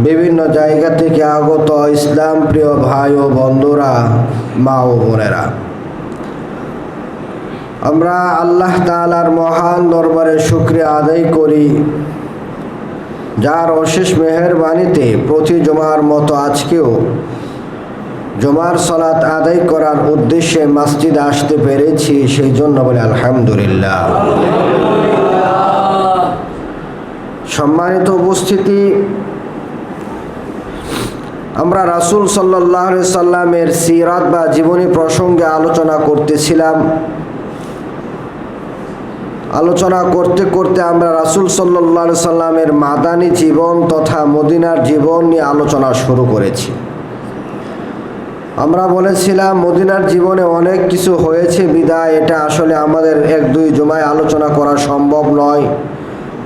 বিভিন্ন জায়গা থেকে আগত ইসলাম প্রিয় ভাই ও বন্ধুরা, মা ও বোনেরা, আমরা আল্লাহ তাআলার মহান দরবারে শুকরিয়া আদায় করি, যার অশেষ মেহেরবানিতে প্রতি জুমার মতো আজকেও জুমার সালাত আদায় করার উদ্দেশ্যে মসজিদে আসতে পেরেছি। সেই জন্য বলি আলহামদুলিল্লাহ। সম্মানিত উপস্থিতি, আমরা রাসূল সাল্লাল্লাহু আলাইহি সাল্লামের সিরাত বা জীবনী প্রসঙ্গে আলোচনা করতেছিলাম। আলোচনা করতে করতে আমরা রাসূল সাল্লাল্লাহু আলাইহি সাল্লামের মাদানী জীবন তথা মদিনার জীবন নিয়ে আলোচনা শুরু করেছি। আমরা বলেছিলাম মদিনার জীবনে অনেক কিছু হয়েছে বিদায় এটা আসলে আমাদের এক দুই জুমায় আলোচনা করা সম্ভব নয়।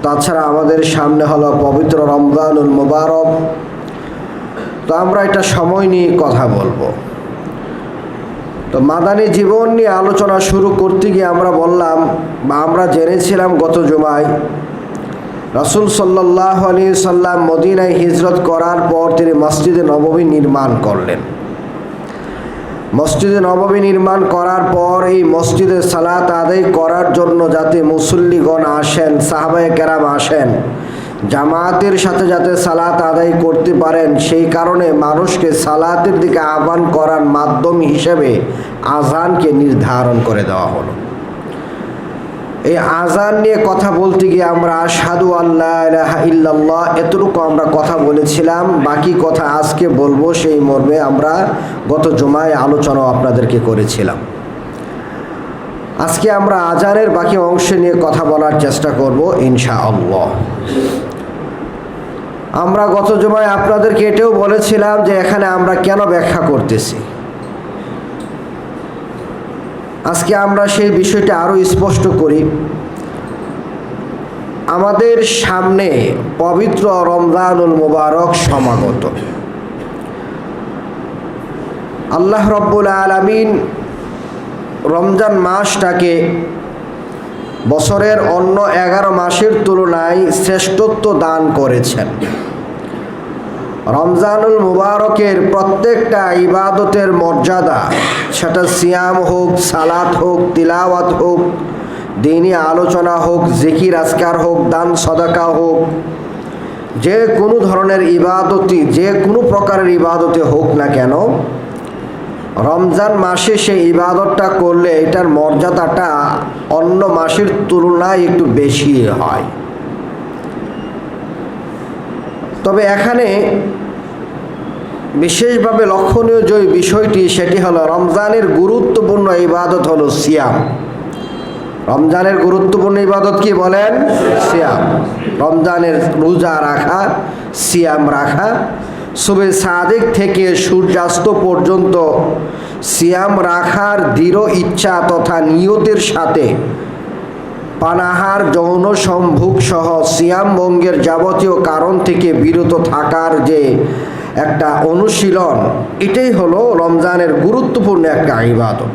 তাছাড়া আমাদের সামনে হলো পবিত্র রমজানুল মুবারক, তো আমরা এটা সময় নিয়ে কথা বলবো। তো মাদানী জীবন নিয়ে আলোচনা শুরু করতে গিয়ে আমরা বললাম বা আমরা জেনেছিলাম গত জুমায় রাসূল সাল্লাল্লাহু আলাইহি সাল্লাম মদিনায় হিজরত করার পর তিনি মসজিদে নববী নির্মাণ করলেন। মসজিদে নববী নির্মাণ করার পর এই মসজিদে সালাত আদায় করার জন্য যাতে মুসল্লিগণ আসেন, সাহাবায়ে কেরাম আসেন, জামাতের সাথে যাতে সালাত আদায় করতে পারেন, সেই কারণে মানুষকে সালাতের দিকে আহ্বান করার মাধ্যম হিসেবে আযানকে নির্ধারণ করে দেওয়া হলো। এই আযান নিয়ে কথা বলতে গিয়ে আমরা আশহাদু আল্লা ইলাহা ইল্লাল্লাহ এতটুকু আমরা কথা বলেছিলাম। বাকি কথা আজকে বলবো, সেই মর্মে আমরা গত জুমায় আলোচনা আপনাদেরকে করেছিলাম। আজকে আমরা আযানের বাকি অংশ নিয়ে কথা বলার চেষ্টা করব ইনশাআল্লাহ। আমরা গত জুমায় আপনাদেরকে এটাও বলেছিলাম যে এখানে আমরা কেন ব্যাখ্যা করতেছি। আজকে আমরা সেই বিষয়টা আরো স্পষ্ট করি। আমাদের সামনে পবিত্র রমজানুল মুবারক সমাগত। আল্লাহ রাব্বুল আলামিন রমজান মাসটাকে বছরের অন্য 11 মাসের তুলনায় শ্রেষ্ঠত্ব দান করেছেন। রমজানুল মুবারকের প্রত্যেকটা ইবাদতের মর্যাদা, সেটা সিয়াম হোক, সালাত হোক, তিলাওয়াত হোক, দ্বীনি আলোচনা হোক, জিকির আজকার হোক, দান সদাকা হোক, যে কোনো ধরনের ইবাদতই, যে কোনো প্রকারের ইবাদতে হোক না কেন, রমজান মাসে সেই ইবাদতটা করলে এটার মর্যাদাটা অন্য মাসের তুলনায় একটু বেশি হয়। তবে এখানে বিশেষভাবে লক্ষণীয় যে বিষয়টি, সেটি হলো রমজানের গুরুত্বপূর্ণ ইবাদত হলো সিয়াম। রমজানের গুরুত্বপূর্ণ ইবাদত কি বলেন? সিয়াম। রমজানের রোজা রাখা, সিয়াম রাখা, সুবে সাদিক থেকে সূর্যাস্ত পর্যন্ত সিয়াম রাখার দৃঢ় ইচ্ছা তথা নিয়তের সাথে পানাহার, যৌন সম্ভোগ সহ সিয়াম ভঙ্গের যাবতীয় কারণ থেকে বিরত থাকার যে একটা অনুশীলন, এটাই হলো রমজানের গুরুত্বপূর্ণ একটা ইবাদত।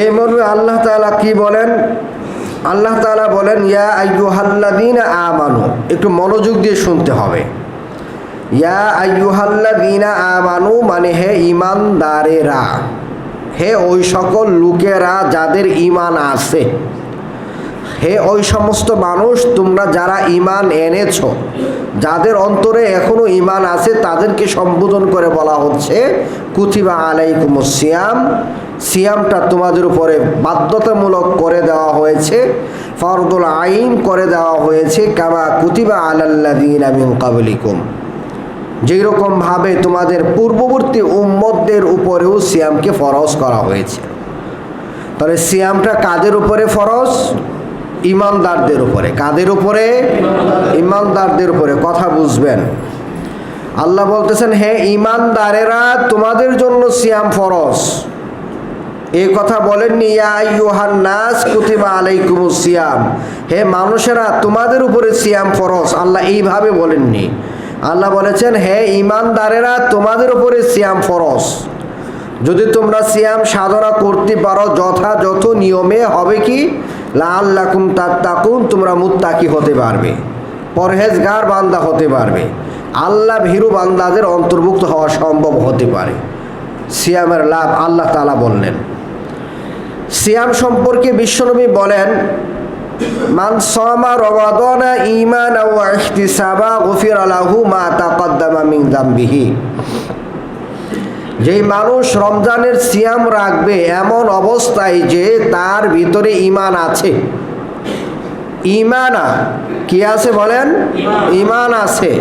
এই মর্মে আল্লাহ তাআলা কি বলেন? আল্লাহ তাআলা বলেন, ইয়া আইয়ুহাল্লাযীনা আমানু। একটু মনোযোগ দিয়ে শুনতে হবে। ইয়া আইয়ুহাল্লাযীনা আমানু মানে হে ঈমানদারেরা, হে ওই সকল লোকেরা যাদের ঈমান আছে, হে ওই সমস্ত মানুষ তোমরা যারা ঈমান এনেছো, যাদের অন্তরে এখনো ঈমান আছে, তাদেরকে সম্বোধন করে বলা হচ্ছে কুতিবা আলাইকুমুস সিয়াম। সিয়ামটা তোমাদের উপরে বাধ্যতামূলক করে দেওয়া হয়েছে, ফরদুল আইন করে দেওয়া হয়েছে, কামা কুতিবা আলাল্লাযীনা মিন ক্বাবলিকুম, যেরকম ভাবে তোমাদের পূর্ববর্তী উম্মতদের উপরেও সিয়ামকে ফরজ করা হয়েছে। তাহলে সিয়ামটা কাদের উপরে ফরজ? ঈমানদারদের উপরে। কাদের উপরে? ঈমানদারদের উপরে। কথা বুঝবেন। আল্লাহ বলতেছেন, হে ঈমানদারেরা, তোমাদের জন্য সিয়াম ফরজ। এই কথা বলেননি ইয়া আইয়ুহান নাস কুতিবা আলাইকুমুস সিয়াম, হে মানুষেরা তোমাদের উপরে সিয়াম ফরজ। আল্লাহ এইভাবে বলেননি। আল্লাহ বলেছেন, হে ঈমানদারেরা, তোমাদের উপরে সিয়াম ফরজ। যদি তোমরা সিয়াম সাধনা করতে পারো যথাযথ নিয়মে, হবে কি লাআল্লাকুম তাত্তাকুন, তোমরা মুত্তাকি হতে পারবে, পরহেজগার বান্দা হতে পারবে। আল্লাহ ভীরু বান্দাদের অন্তর্ভুক্ত হওয়া সম্ভব হতে পারে। সিয়ামের লাভ আল্লাহ তাআলা বললেন। সিয়াম সম্পর্কে বিশ্বনবী বলেন, মান সামা রমাদানা ঈমানান ওয়া ইহতিসাবা গুফিরা লাহু মা তাকদ্দামা মিন যামবিহি। যেই মানুষ রমজানের সিয়াম রাখবে এমন অবস্থায় যে তার ভিতরে ঈমান আছে, ঈমান কি আছে বলেন? ঈমান আছে,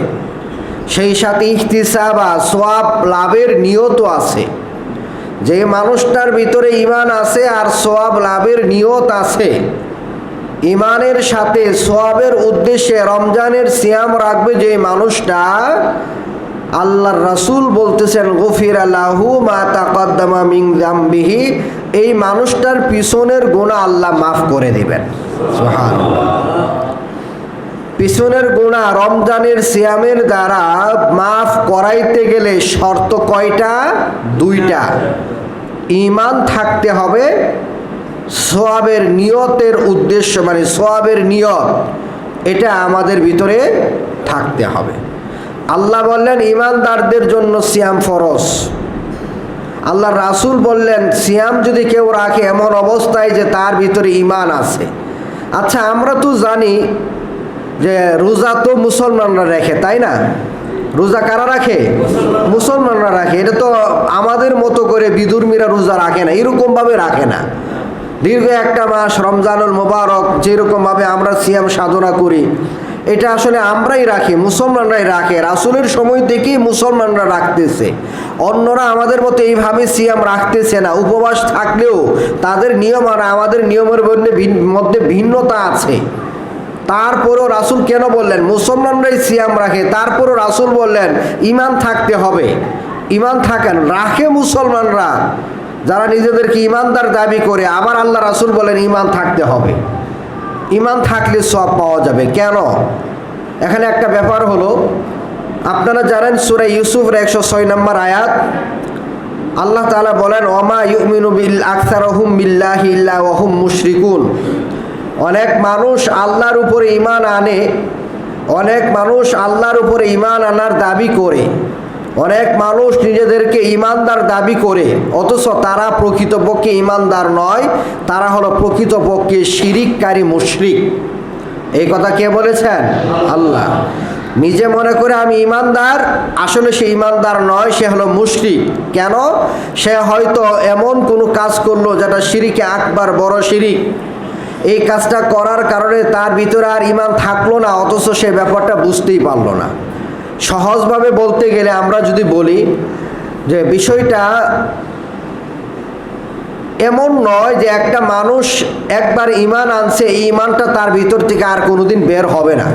সেই সাথে ইহতিসাবা সওয়াব লাভের নিয়ত আছে। যে মানুষটার ভিতরে ঈমান আছে আর সওয়াব লাভের নিয়ত আছে, ঈমানের সাথে সওয়াবের উদ্দেশ্যে রমজানের সিয়াম রাখবে যে মানুষটা, আল্লাহর রাসূল বলতেছেন গুফিরা লাহু মা তাকদ্দামা মিন যামবিহি, এই মানুষটার পিছনের গুনাহ আল্লাহ মাফ করে দিবেন। সুবহানাল্লাহ। পিছনের গুনাহ রমজানের সিয়ামের দ্বারা মাফ করাইতে গেলে শর্ত কয়টা? দুইটা। ঈমান থাকতে হবে, সওয়াবের নিয়তের উদ্দেশ্য মানে সওয়াবের নিয়ত এটা আমাদের ভিতরে থাকতে হবে। আল্লাহ বললেন ঈমানদারদের জন্য সিয়াম ফরজ। আল্লাহ রাসূল বললেন সিয়াম যদি কেউ রাখে এমন অবস্থায় যে তার ভিতরে ঈমান আছে। আচ্ছা, আমরা তো জানি যে রোজা তো মুসলমানরা রাখে, তাই না? রোজা কারা রাখে? মুসলমানরা রাখে। এটা তো আমাদের মতো করে বিধর্মীরা রোজা রাখে না, এরকমভাবে রাখে না। দীর্ঘ একটা মাস রমজানুল মুবারক যেরকমভাবে আমরা সিয়াম সাধনা করি, এটা আসলে আমরাই রাখি, মুসলমানরাই রাখে। রাসূলের সময় থেকেই মুসলমানরা রাখতেছে, অন্যরা আমাদের মতো এইভাবে সিয়াম রাখতেছে না। উপবাস থাকলেও তাদের নিয়ম আর আমাদের নিয়মের মধ্যে ভিন্নতা আছে। তারপরও রাসূল কেন বললেন মুসলমানরাই সিয়াম রাখে? তারপরও রাসূল বললেন ঈমান থাকতে হবে। ঈমান থাকেন রাখে মুসলমানরা, যারা নিজেদেরকে ঈমানদার দাবি করে, আবার আল্লাহ রাসূল বলেন ঈমান থাকতে হবে। ঈমান থাকলে সওয়াব পাওয়া যাবে। কেন? এখানে একটা ব্যাপার হলো, আপনারা জানেন সূরা ইউসুফের 106 নম্বর আয়াত, আল্লাহ তাআলা বলেন ওমা ইউমিনু বিল আকসারুহুম বিল্লাহি ইল্লা ওয়া হুম মুশরিকুন। অনেক মানুষ আল্লাহর উপরে ঈমান আনে, অনেক মানুষ আল্লাহর উপরে ঈমান আনার দাবি করে, অনেক মানুষ নিজেদেরকে ঈমানদার দাবি করে, অথচ তারা প্রকৃতপক্ষে ঈমানদার নয়, তারা হলো প্রকৃতপক্ষে শিরিককারী মুশরিক। এই কথা কে বলেছেন? আল্লাহ। নিজে মনে করে আমি ঈমানদার, আসলে সে ঈমানদার নয়, সে হলো মুশরিক। কেন? সে হয়তো এমন কোনো কাজ করলো যেটা শিরিকে আকবার, বড় শিরিক। এই কাজটা করার কারণে তার ভিতরে আর ঈমান থাকলো না, অথচ সে ব্যাপারটা বুঝতেই পারলো না। সহজভাবে বলতে গেলে আমরা যদি বলি যে বিষয়টা এমন নয় যে একটা মানুষ একবার ঈমান আনছে, এই ঈমানটা তার ভিতর থেকে আর কোনোদিন বের হবে না,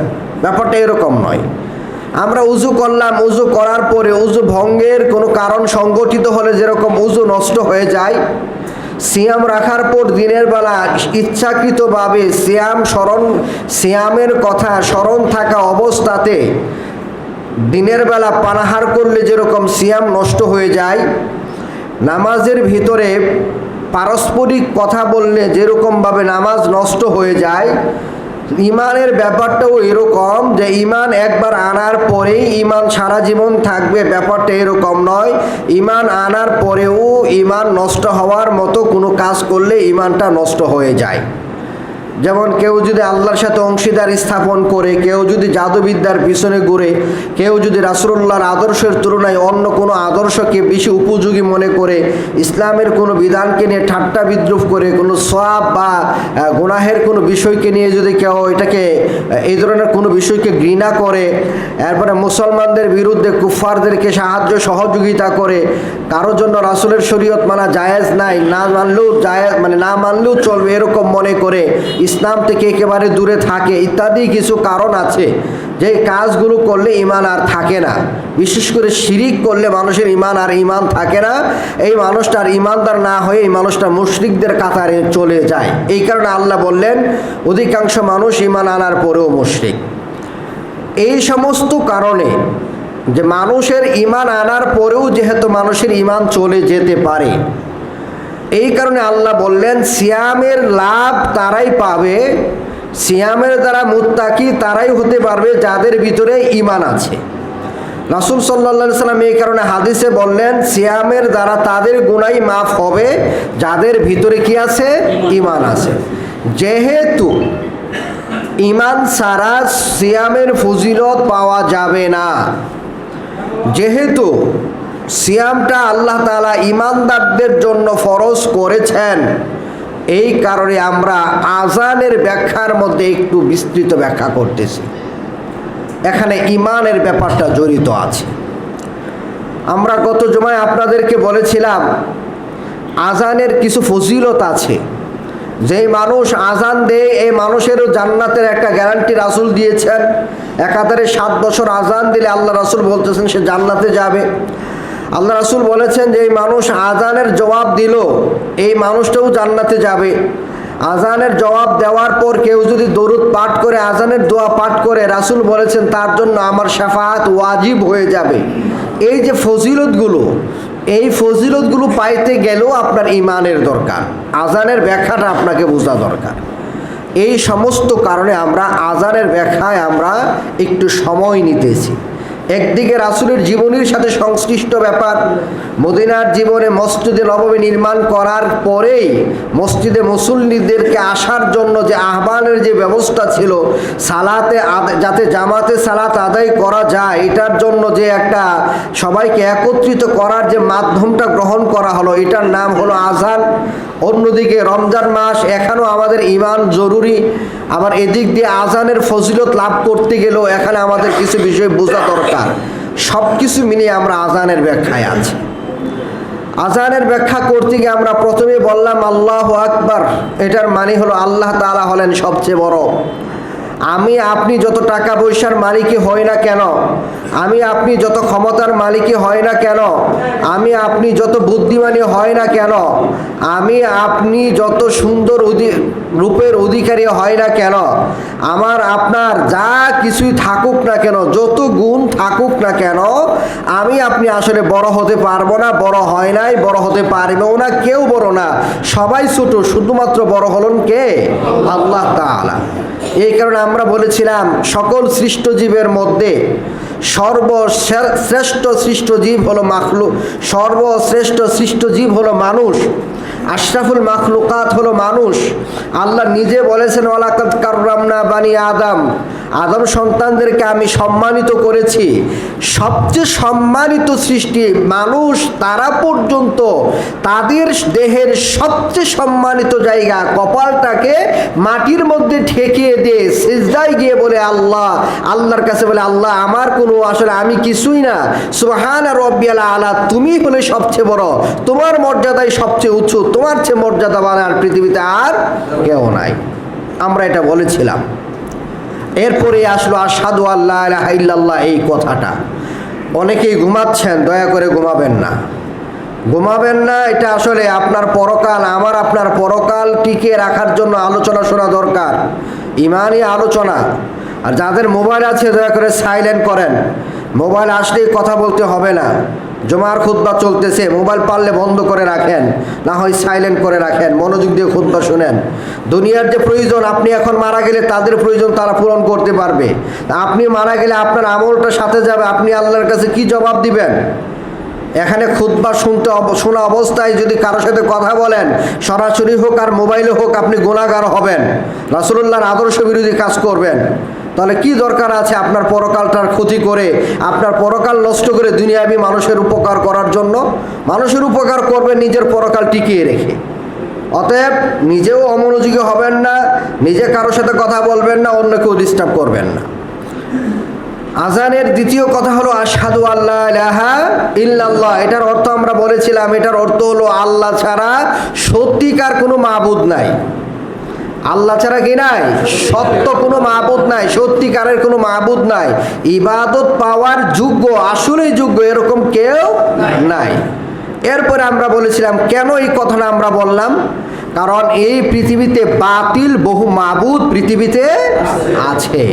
ব্যাপারটা এরকম নয়। আমরা উযু করলাম, উযু করার পরে উযু ভঙ্গের কোনো কারণ সংগঠিত হলে যেরকম উযু নষ্ট হয়ে যায়, সিয়াম রাখার পর দিনের বেলা ইচ্ছাকৃতভাবে সিয়ামের কথা স্মরণ থাকা অবস্থাতে দিনের বেলা পানাহার করলে যেরকম সিয়াম নষ্ট হয়ে যায়, নামাজের ভিতরে পারস্পরিক কথা বললে যেরকমভাবে নামাজ নষ্ট হয়ে যায়, ঈমানের ব্যাপারটাও এরকম যে ঈমান একবার আনার পরেই ঈমান সারা জীবন থাকবে, ব্যাপারটা এরকম নয়। ঈমান আনার পরেও ঈমান নষ্ট হওয়ার মতো কোনো কাজ করলে ঈমানটা নষ্ট হয়ে যায়। যেমন কেউ যদি আল্লাহর সাথে অংশীদার স্থাপন করে, কেউ যদি জাদুবিদ্যার পিছনে ঘুরে, কেউ যদি রাসূলুল্লাহর আদর্শের তুলনায় অন্য কোনো আদর্শকে বেশি উপযোগী মনে করে, ইসলামের কোনো বিধানকে নিয়ে ঠাট্টা বিদ্রুপ করে, কোনো সওয়াব বা গুনাহের কোনো বিষয়কে নিয়ে যদি কেউ এটাকে এই ধরনের কোনো বিষয়কে ঘৃণা করে, এরপরে মুসলমানদের বিরুদ্ধে কুফফারদেরকে সাহায্য সহযোগিতা করে, কারোর জন্য রাসূলের শরীয়ত মানা জায়েজ নাই, না মানলেও জায়েজ মানে না মানলেও চলবে এরকম মনে করে, ইসলাম থেকে একেবারে দূরে থাকে, ইত্যাদি কিছু কারণ আছে যে কাজগুলো করলে ঈমান আর থাকে না। বিশেষ করে শিরিক করলে মানুষের ঈমান আর ঈমান থাকে না। এই মানুষটা আর ঈমানদার না হয়ে এই মানুষটা মুশরিকদের কাতারে চলে যায়। এই কারণে আল্লাহ বললেন অধিকাংশ মানুষ ঈমান আনার পরেও মুশরিক। এই সমস্ত কারণে যে মানুষের ঈমান আনার পরেও যেহেতু মানুষের ঈমান চলে যেতে পারে, এই কারণে আল্লাহ বললেন সিয়ামের লাভ তারাই পাবে, সিয়ামের দ্বারা মুত্তাকি তারাই হতে পারবে যাদের ভিতরে ঈমান আছে। রাসূল সাল্লাল্লাহু আলাইহি সাল্লাম এই কারণে হাদিসে বললেন, সিয়ামের দ্বারা তাদের গুনাহ মাফ হবে যাদের ভিতরে কি আছে? ঈমান আছে। যেহেতু ঈমান ছাড়া সিয়ামের ফজিলত পাওয়া যাবে না, যেহেতু সিয়ামটা আল্লাহ তাআলা ঈমানদারদের জন্য ফরজ করেছেন, এই কারণে আমরা আযানের ব্যাখ্যার মধ্যে একটু বিস্তৃত ব্যাখ্যা করতেছি। এখানে ঈমানের ব্যাপারটা জড়িত আছে। আমরা গত জুমায় আপনাদেরকে বলেছিলাম আযানের কিছু ফজিলত আছে। যেই মানুষ আযান দেয় এই মানুষেরও জান্নাতের একটা গ্যারান্টি রাসূল দিয়েছেন। একাধারে 7 বছর আযান দিলে আল্লাহ রাসূল বলতেছেন সে জান্নাতে যাবে। আল্লাহ রাসূল বলেছেন যে এই মানুষ আযানের জবাব দিল এই মানুষটাও জান্নাতে যাবে। আযানের জবাব দেওয়ার পর কেউ যদি দরুদ পাঠ করে, আযানের দোয়া পাঠ করে, রাসূল বলেছেন তার জন্য আমার শাফাআত ওয়াজিব হয়ে যাবে। এই যে ফজিলতগুলো, এই ফজিলতগুলো পাইতে গেলেও আপনার ঈমানের দরকার, আযানের ব্যাখ্যাটা আপনাকে বোঝা দরকার। এই সমস্ত কারণে আমরা আযানের ব্যাখ্যায় আমরা একটু সময় নিতেছি। একদিকে রাসূলের জীবনীর সাথে সংশ্লিষ্ট ব্যাপার, মদিনার জীবনে মসজিদে নববী নির্মাণ করার পরেই মসজিদে মুসল্লিদেরকে আসার জন্য যে আহ্বানের যে ব্যবস্থা ছিল, সালাতে যাতে জামাতে সালাত আদায় করা যায়, এটার জন্য যে একটা সবাইকে একত্রিত করার যে মাধ্যমটা গ্রহণ করা হলো, এটার নাম হলো আযান। অন্যদিকে রমজান মাস, এখানেও আমাদের ঈমান জরুরি। আবার এদিক দিয়ে আযানের ফজিলত লাভ করতে গেলেও এখানে আমাদের কিছু বিষয় বোঝা দরকার। সব কিছু মিলিয়ে আমরা আযানের ব্যাখ্যায় আছি। আযানের ব্যাখ্যা করতে গিয়ে আমরা প্রথমে বললাম আল্লাহু আকবার। এটার মানে হলো আল্লাহ তাআলা হলেন সবচেয়ে বড়। আমি আপনি যত টাকা পয়সার মালিকই হই না কেন, আমি আপনি যত ক্ষমতার মালিকই হয় না কেন, আমি আপনি যত বুদ্ধিমানী হয় না কেন, আমি আপনি যত সুন্দর রূপের অধিকারী হয় না কেন, আমার আপনার যা কিছুই থাকুক না কেন, যত গুণ থাকুক না কেন, আমি আপনি আসলে বড় হতে পারবো না, বড় হয় নাই, বড় হতে পারবেও না, কেউ বড় না, সবাই ছোট। শুধুমাত্র বড় হলেন কে? আল্লাহ তাআলা। এই কারণে আমরা বলেছিলাম সকল সৃষ্ট জীবের মধ্যে সর্বশ্রেষ্ঠ সৃষ্ট জীব হলো মাখলুক, সর্বশ্রেষ্ঠ সৃষ্ট জীব হলো মানুষ, আশরাফুল মাখলুকাত হলো মানুষ। আল্লাহ নিজে বলেছেন ওয়ালাকাদ কাররামনা বানি আদম, আদম সন্তানদেরকে আমি সম্মানিত করেছি। সবচেয়ে সম্মানিত সৃষ্টি মানুষ, তারা পর্যন্ত তাদের দেহের সবচেয়ে সম্মানিত জায়গা কপালটাকে মাটির মধ্যে ঠেকিয়ে দিয়ে সিজদায় গিয়ে বলে আল্লাহ, আল্লাহর কাছে বলে আল্লাহ আমার কোনো আসলে আমি কিছুই না, সুবহানা রাব্বিয়াল আলা, তুমি হলে সবচেয়ে বড়, তোমার মর্যাদাই সবচেয়ে উঁচু, তোমার চেয়ে মর্যাদাবান আর পৃথিবীতে আর কেউ নাই। আমরা এটা বলেছিলাম। এরপরে আসলো আশহাদু আল্লা ইলাহা ইল্লাল্লাহ, এই কথাটা। অনেকেই ঘুমাচ্ছেন, দয়া করে ঘুমাবেন না, ঘুমাবেন না। এটা আসলে আপনার পরকাল, আমার আপনার পরকাল টিকিয়ে রাখার জন্য আলোচনা শোনা দরকার, ইমানি আলোচনা। আর যাদের মোবাইল আছে দয়া করে সাইলেন্ট করেন, মোবাইল আসলেই কথা বলতে হবে না। জুমার খুতবা চলতেছে, মোবাইল পারলে বন্ধ করে রাখেন, না হয় সাইলেন্ট করে রাখেন, মনোযোগ দিয়ে খুতবা শুনেন। দুনিয়ার যে প্রয়োজন, আপনি এখন মারা গেলে তাদের প্রয়োজন তারা পূরণ করতে পারবে। আপনি মারা গেলে আপনার আমলটা সাথে যাবে, আপনি আল্লাহর কাছে কি জবাব দিবেন? এখানে খুতবা শোনা অবস্থায় যদি কারোর সাথে কথা বলেন, সরাসরি হোক আর মোবাইলে হোক, আপনি গুনাহগার হবেন, রাসূলুল্লাহর আদর্শ বিরোধী কাজ করবেন। তাহলে কি দরকার আছে আপনার পরকালটার ক্ষতি করে, আপনার পরকাল নষ্ট করে দুনিয়াবি মানুষের উপকার করার জন্য? মানুষের উপকার করবেন নিজের পরকাল টিকিয়ে রেখে। অতএব নিজেও অমনোযোগী হবেন না, নিজে কারোর সাথে কথা বলবেন না, অন্য কেউ ডিস্টার্ব করবেন না। আযানের দ্বিতীয় কথা হলো আশহাদু আল্লা ইলাহা ইল্লাল্লাহ। এটার অর্থ আমরা বলেছিলাম, এটার অর্থ হলো আল্লাহ ছাড়া সত্যিকার কোনো মাবুদ নাই। আল্লাহ ছাড়া কি নাই? সত্য কোনো মাবুদ নাই, সত্যিকারের কোনো মাবুদ নাই। ইবাদত পাওয়ার যোগ্য, আসলেই যোগ্য এরকম কেউ নাই। এরপরে আমরা বলেছিলাম কেন এই কথাটা আমরা বললাম, কারণ এই পৃথিবীতে বাতিল বহু মাবুদ পৃথিবীতে আছে,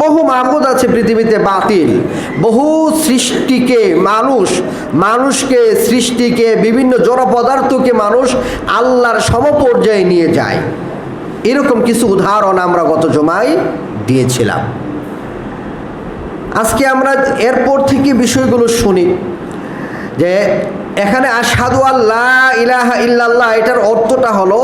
বহু মাবুদ আছে পৃথিবীতে বাতিল। বহু সৃষ্টিকে মানুষকে সৃষ্টিকে বিভিন্ন জড় পদার্থকে মানুষ আল্লাহর সমপর্যায়ে নিয়ে যায়। এরকম কিছু উদাহরণ আমরা গত জুমায় দিয়েছিলাম। আজকে আমরা এরপর থেকে বিষয়গুলো শুনি যে এখানে আশহাদু আল্লা ইলাহা ইল্লাল্লাহ, এটার অর্থটা হলো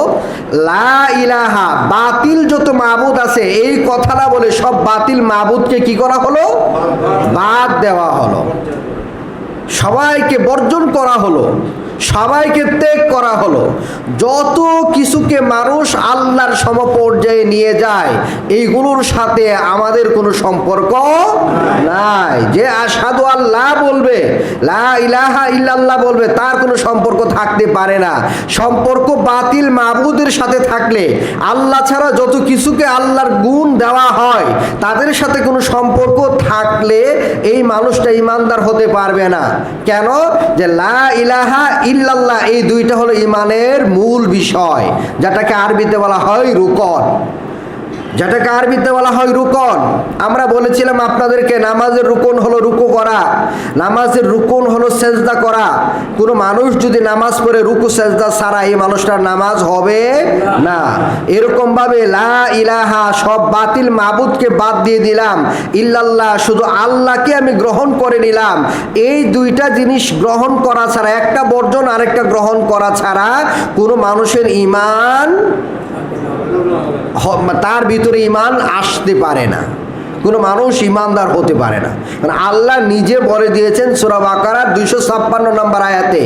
লা ইলাহা, বাতিল যত মাবুদ আছে এই কথাটা বলে সব বাতিল মাবুদকে কি করা হলো? বাদ দেওয়া হলো, সবাইকে বর্জন করা হলো, সবাইকে ত্যাগ করা হলো। যত কিছুকে মানুষ আল্লাহর সমপর্যায়ে নিয়ে যায় এইগুলোর সাথে আমাদের কোনো সম্পর্ক নাই। যে আশহাদু আল্লাহ বলবে, লা ইলাহা ইল্লাল্লাহ বলবে, তার কোনো সম্পর্ক থাকতে পারে না। সম্পর্ক বাতিল মাবুদের সাথে থাকলে, আল্লাহ ছাড়া যত কিছুকে আল্লাহর গুণ দেওয়া হয় তাদের সাথে কোনো সম্পর্ক থাকলে এই মানুষটা ইমানদার হতে পারবে না। কেন? যে লা ইলাহা ইল্লাল্লাহ এই দুইটা হলো ইমানের মূল বিষয়, যেটাকে আরবিতে বলা হয় রুকন, যেটাকে আরবিতে বলা হয় রুকন। আমরা বলেছিলাম আপনাদেরকে নামাজের রুকন হলো রুকু করা, নামাজের রুকন হলো সেজদা করা। কোনো মানুষ যদি নামাজ পড়ে রুকু সেজদা ছাড়া, এই মানুষটার নামাজ হবে না। এরকমভাবে লা ইলাহা, সব বাতিল মাবুদকে বাদ দিয়ে দিলাম, ইল্লাল্লাহ শুধু আল্লাহকে আমি গ্রহণ করে নিলাম। এই দুইটা জিনিস গ্রহণ করা ছাড়া, একটা বর্জন আরেকটা গ্রহণ করা ছাড়া কোনো মানুষের ঈমান, তার ভিতরে ঈমান আসতে পারে না, কোনো মানুষ ঈমানদার হতে পারে না। কারণ আল্লাহ নিজে বলে দিয়েছেন সূরা বাকারার 256 নম্বর আয়াতে,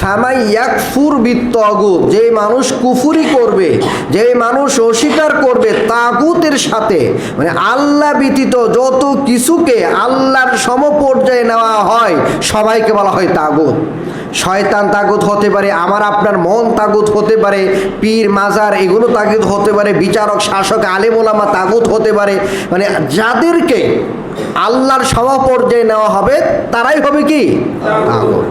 ফামাই ইয়াকফুর বিত্তাগুত, যে মানুষ কুফরি করবে, যে মানুষ অস্বীকার করবে তাগুতের সাথে, মানে আল্লাহ ব্যতীত যত কিছুকে আল্লাহর সমপর্যায়ে নেওয়া হয় সবাইকে বলা হয় তাগুত। শয়তান তাগুত হতে পারে, আমার আপনার মন তাগুত হতে পারে, পীর মাজার এগুলো তাগুত হতে পারে, বিচারক শাসক আলেম ওলামা তাগুত হতে পারে। মানে যাদেরকে আল্লাহর সমপর্যায়ে নেওয়া হবে তারাই হবে কি? তাগুত।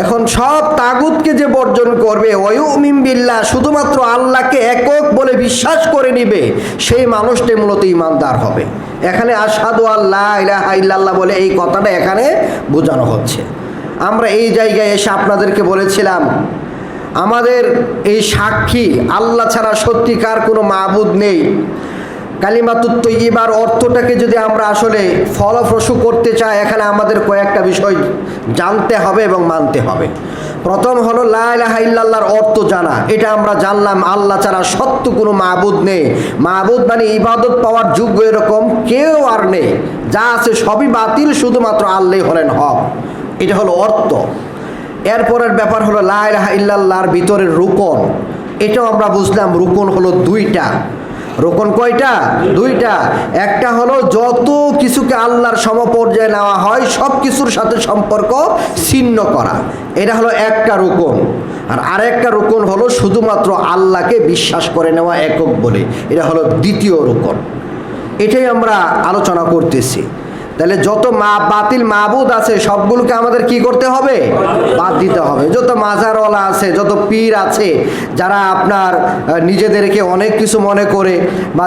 এখন সব তাগুতকে যে বর্জন করবে, ওয়ায়ুমিন বিল্লাহ, শুধুমাত্র আল্লাহকে একক বলে বিশ্বাস করে নিবে, সেই মানুষটাই মূলত ঈমানদার হবে। এখানে আশহাদু আল্লা ইলাহা ইল্লাল্লাহ বলে এই কথাটা এখানে বোঝানো হচ্ছে। আমরা এই জায়গায় এসে আপনাদেরকে বলেছিলাম, আমাদের এই সাক্ষী আল্লাহ ছাড়া সত্যিকার কোনো মাবুদ নেই। কালিমাতুত তৈয়্যিবার অর্থটাকে যদি আমরা আসলে ফলপ্রসূ করতে চাই, এখানে আমাদের কয়েকটা বিষয় জানতে হবে এবং মানতে হবে। প্রথম হলো লা ইলাহা ইল্লাল্লাহর অর্থ জানা। এটা আমরা জানলাম আল্লাহ ছাড়া সত্য কোনো মাবুদ নেই। মাবুদ মানে ইবাদত পাওয়ার যোগ্য এরকম কেউ আর নেই, যা আছে সবই বাতিল, শুধুমাত্র আল্লাহই হলেন হক। এটা হলো অর্থ। এরপরের ব্যাপার হলো লা ইলাহা ইল্লাল্লাহর ভিতরের রুকন। এটাও আমরা বুঝলাম, রুকন হলো দুইটা। রুকন কয়টা? দুইটা। একটা হলো যত কিছুকে আল্লাহর সমপর্যায়ে নেওয়া হয় সব কিছুর সাথে সম্পর্ক ছিন্ন করা, এটা হলো একটা রুকন। আর আরেকটা রুকন হলো শুধুমাত্র আল্লাহকে বিশ্বাস করে নেওয়া একক বলে, এটা হলো দ্বিতীয় রুকন। এটাই আমরা আলোচনা করতেছি। তাহলে যত বাতিল মাবুদ আছে সবগুলোকে আমাদের কি করতে হবে? বাদ দিতে হবে। যত মাজারওয়ালা আছে, যত পীর আছে, যারা আপনার নিজেদেরকে অনেক কিছু মনে করে, বা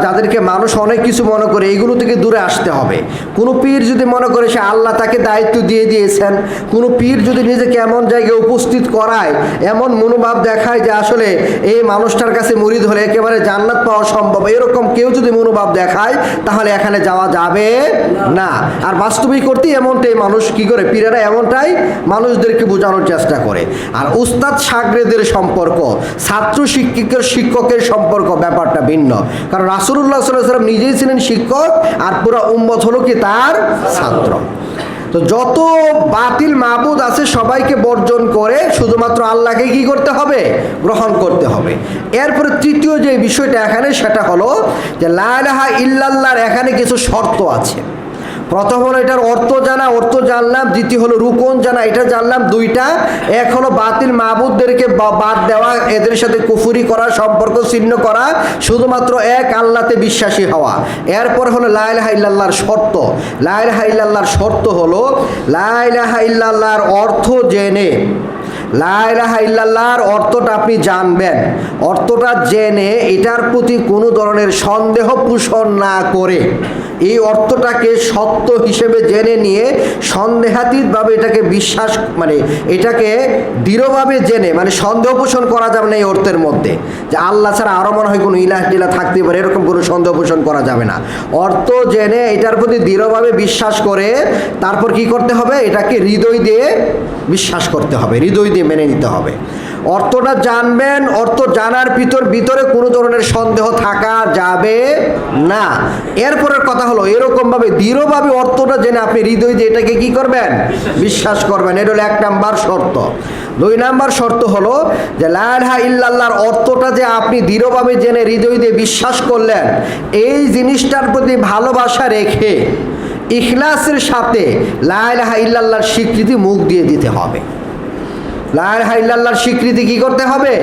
যাদেরকে মানুষ অনেক কিছু মনে করে, এইগুলো থেকে দূরে আসতে হবে। কোনো পীর যদি মনে করে সে আল্লাহ তাকে দায়িত্ব দিয়ে দিয়েছেন, কোনো পীর যদি নিজেকে এমন জায়গায় উপস্থিত করায়, এমন মনোভাব দেখায় যে আসলে এই মানুষটার কাছে মুরিদ হলে একেবারে জান্নাত পাওয়া সম্ভব, এরকম কেউ যদি মনোভাব দেখায় তাহলে এখানে যাওয়া যাবে না। আর বাস্তবিক করতে এমনটাই মানুষ কি করে, পীরেরা এমনটাই মানুষদেরকে বোঝানোর চেষ্টা করে। আর উস্তাদ শাগরেদের সম্পর্ক, ছাত্র শিক্ষকের সম্পর্ক ব্যাপারটা ভিন্ন। কারণ রাসূলুল্লাহ সাল্লাল্লাহু আলাইহি ওয়াসাল্লাম নিজেই ছিলেন শিক্ষক, আর পুরো উম্মত হলো কি তার ছাত্র। তো যত বাতিল মাবুদ আছে সবাইকে বর্জন করে শুধুমাত্র আল্লাহকে কি করতে হবে? গ্রহণ করতে হবে। এরপরে তৃতীয় যে বিষয়টা এখানে, সেটা হলো যে লা ইলাহা ইল্লাল্লাহর এখানে কিছু শর্ত আছে। প্রথম হলো এটার অর্থ জানা, অর্থ জানলাম। দ্বিতীয় হলো রুকন জানা, এটা জানলাম দুইটা। এক হলো বাতিল মাবুদদেরকে বাদ দেওয়া, এদের সাথে কুফরি করা, সম্পর্ক ছিন্ন করা, শুধুমাত্র এক আল্লাহতে বিশ্বাসী হওয়া। এরপর হলো লা ইলাহা ইল্লাল্লাহর শর্ত। লা ইলাহা ইল্লাল্লাহর শর্ত হলো লা ইলাহা ইল্লাল্লাহর অর্থ জেনে, লা ইলাহা ইল্লাল্লাহর অর্থটা আপনি জানবেন, অর্থটা জেনে এটার প্রতি কোনো ধরনের সন্দেহ পোষণ না করে এই অর্থটাকে সত্য হিসেবে জেনে নিয়ে সন্দেহাতীতভাবে এটাকে বিশ্বাস, মানে এটাকে দৃঢ়ভাবে জেনে, মানে সন্দেহ পোষণ করা যাবে না এই অর্থের মধ্যে যে আল্লাহ ছাড়া আরও মনে হয় কোনো ইলাহ টিলাহ থাকতে পারে, এরকম কোনো সন্দেহ পোষণ করা যাবে না। অর্থ জেনে এটার প্রতি দৃঢ়ভাবে বিশ্বাস করে তারপর কি করতে হবে, এটাকে হৃদয় দিয়ে বিশ্বাস করতে হবে, হৃদয় দিয়ে মেনে নিতে হবে। অর্থটা জানবেন, অর্থ জানার ভিতরে কোনো ধরনের সন্দেহ থাকা যাবে না। এরপরের কথা হলো এরকমভাবে দৃঢ়ভাবে অর্থটা জেনে আপনি হৃদয় দিয়ে এটাকে কি করবেন, বিশ্বাস করবেন। এটা হলো 1 নাম্বার শর্ত। 2 নাম্বার শর্ত হলো যে লা ইলাহা ইল্লাল্লাহর অর্থটা যে আপনি দৃঢ়ভাবে জেনে হৃদয় দিয়ে বিশ্বাস করলেন, এই জিনিসটার প্রতি ভালোবাসা রেখে ইখলাসের সাথে লা ইলাহা ইল্লাল্লাহর স্বীকৃতি মুখ দিয়ে দিতে হবে। লা ইলাহা ইল্লাল্লাহর স্বীকৃতি কি করতে হবে,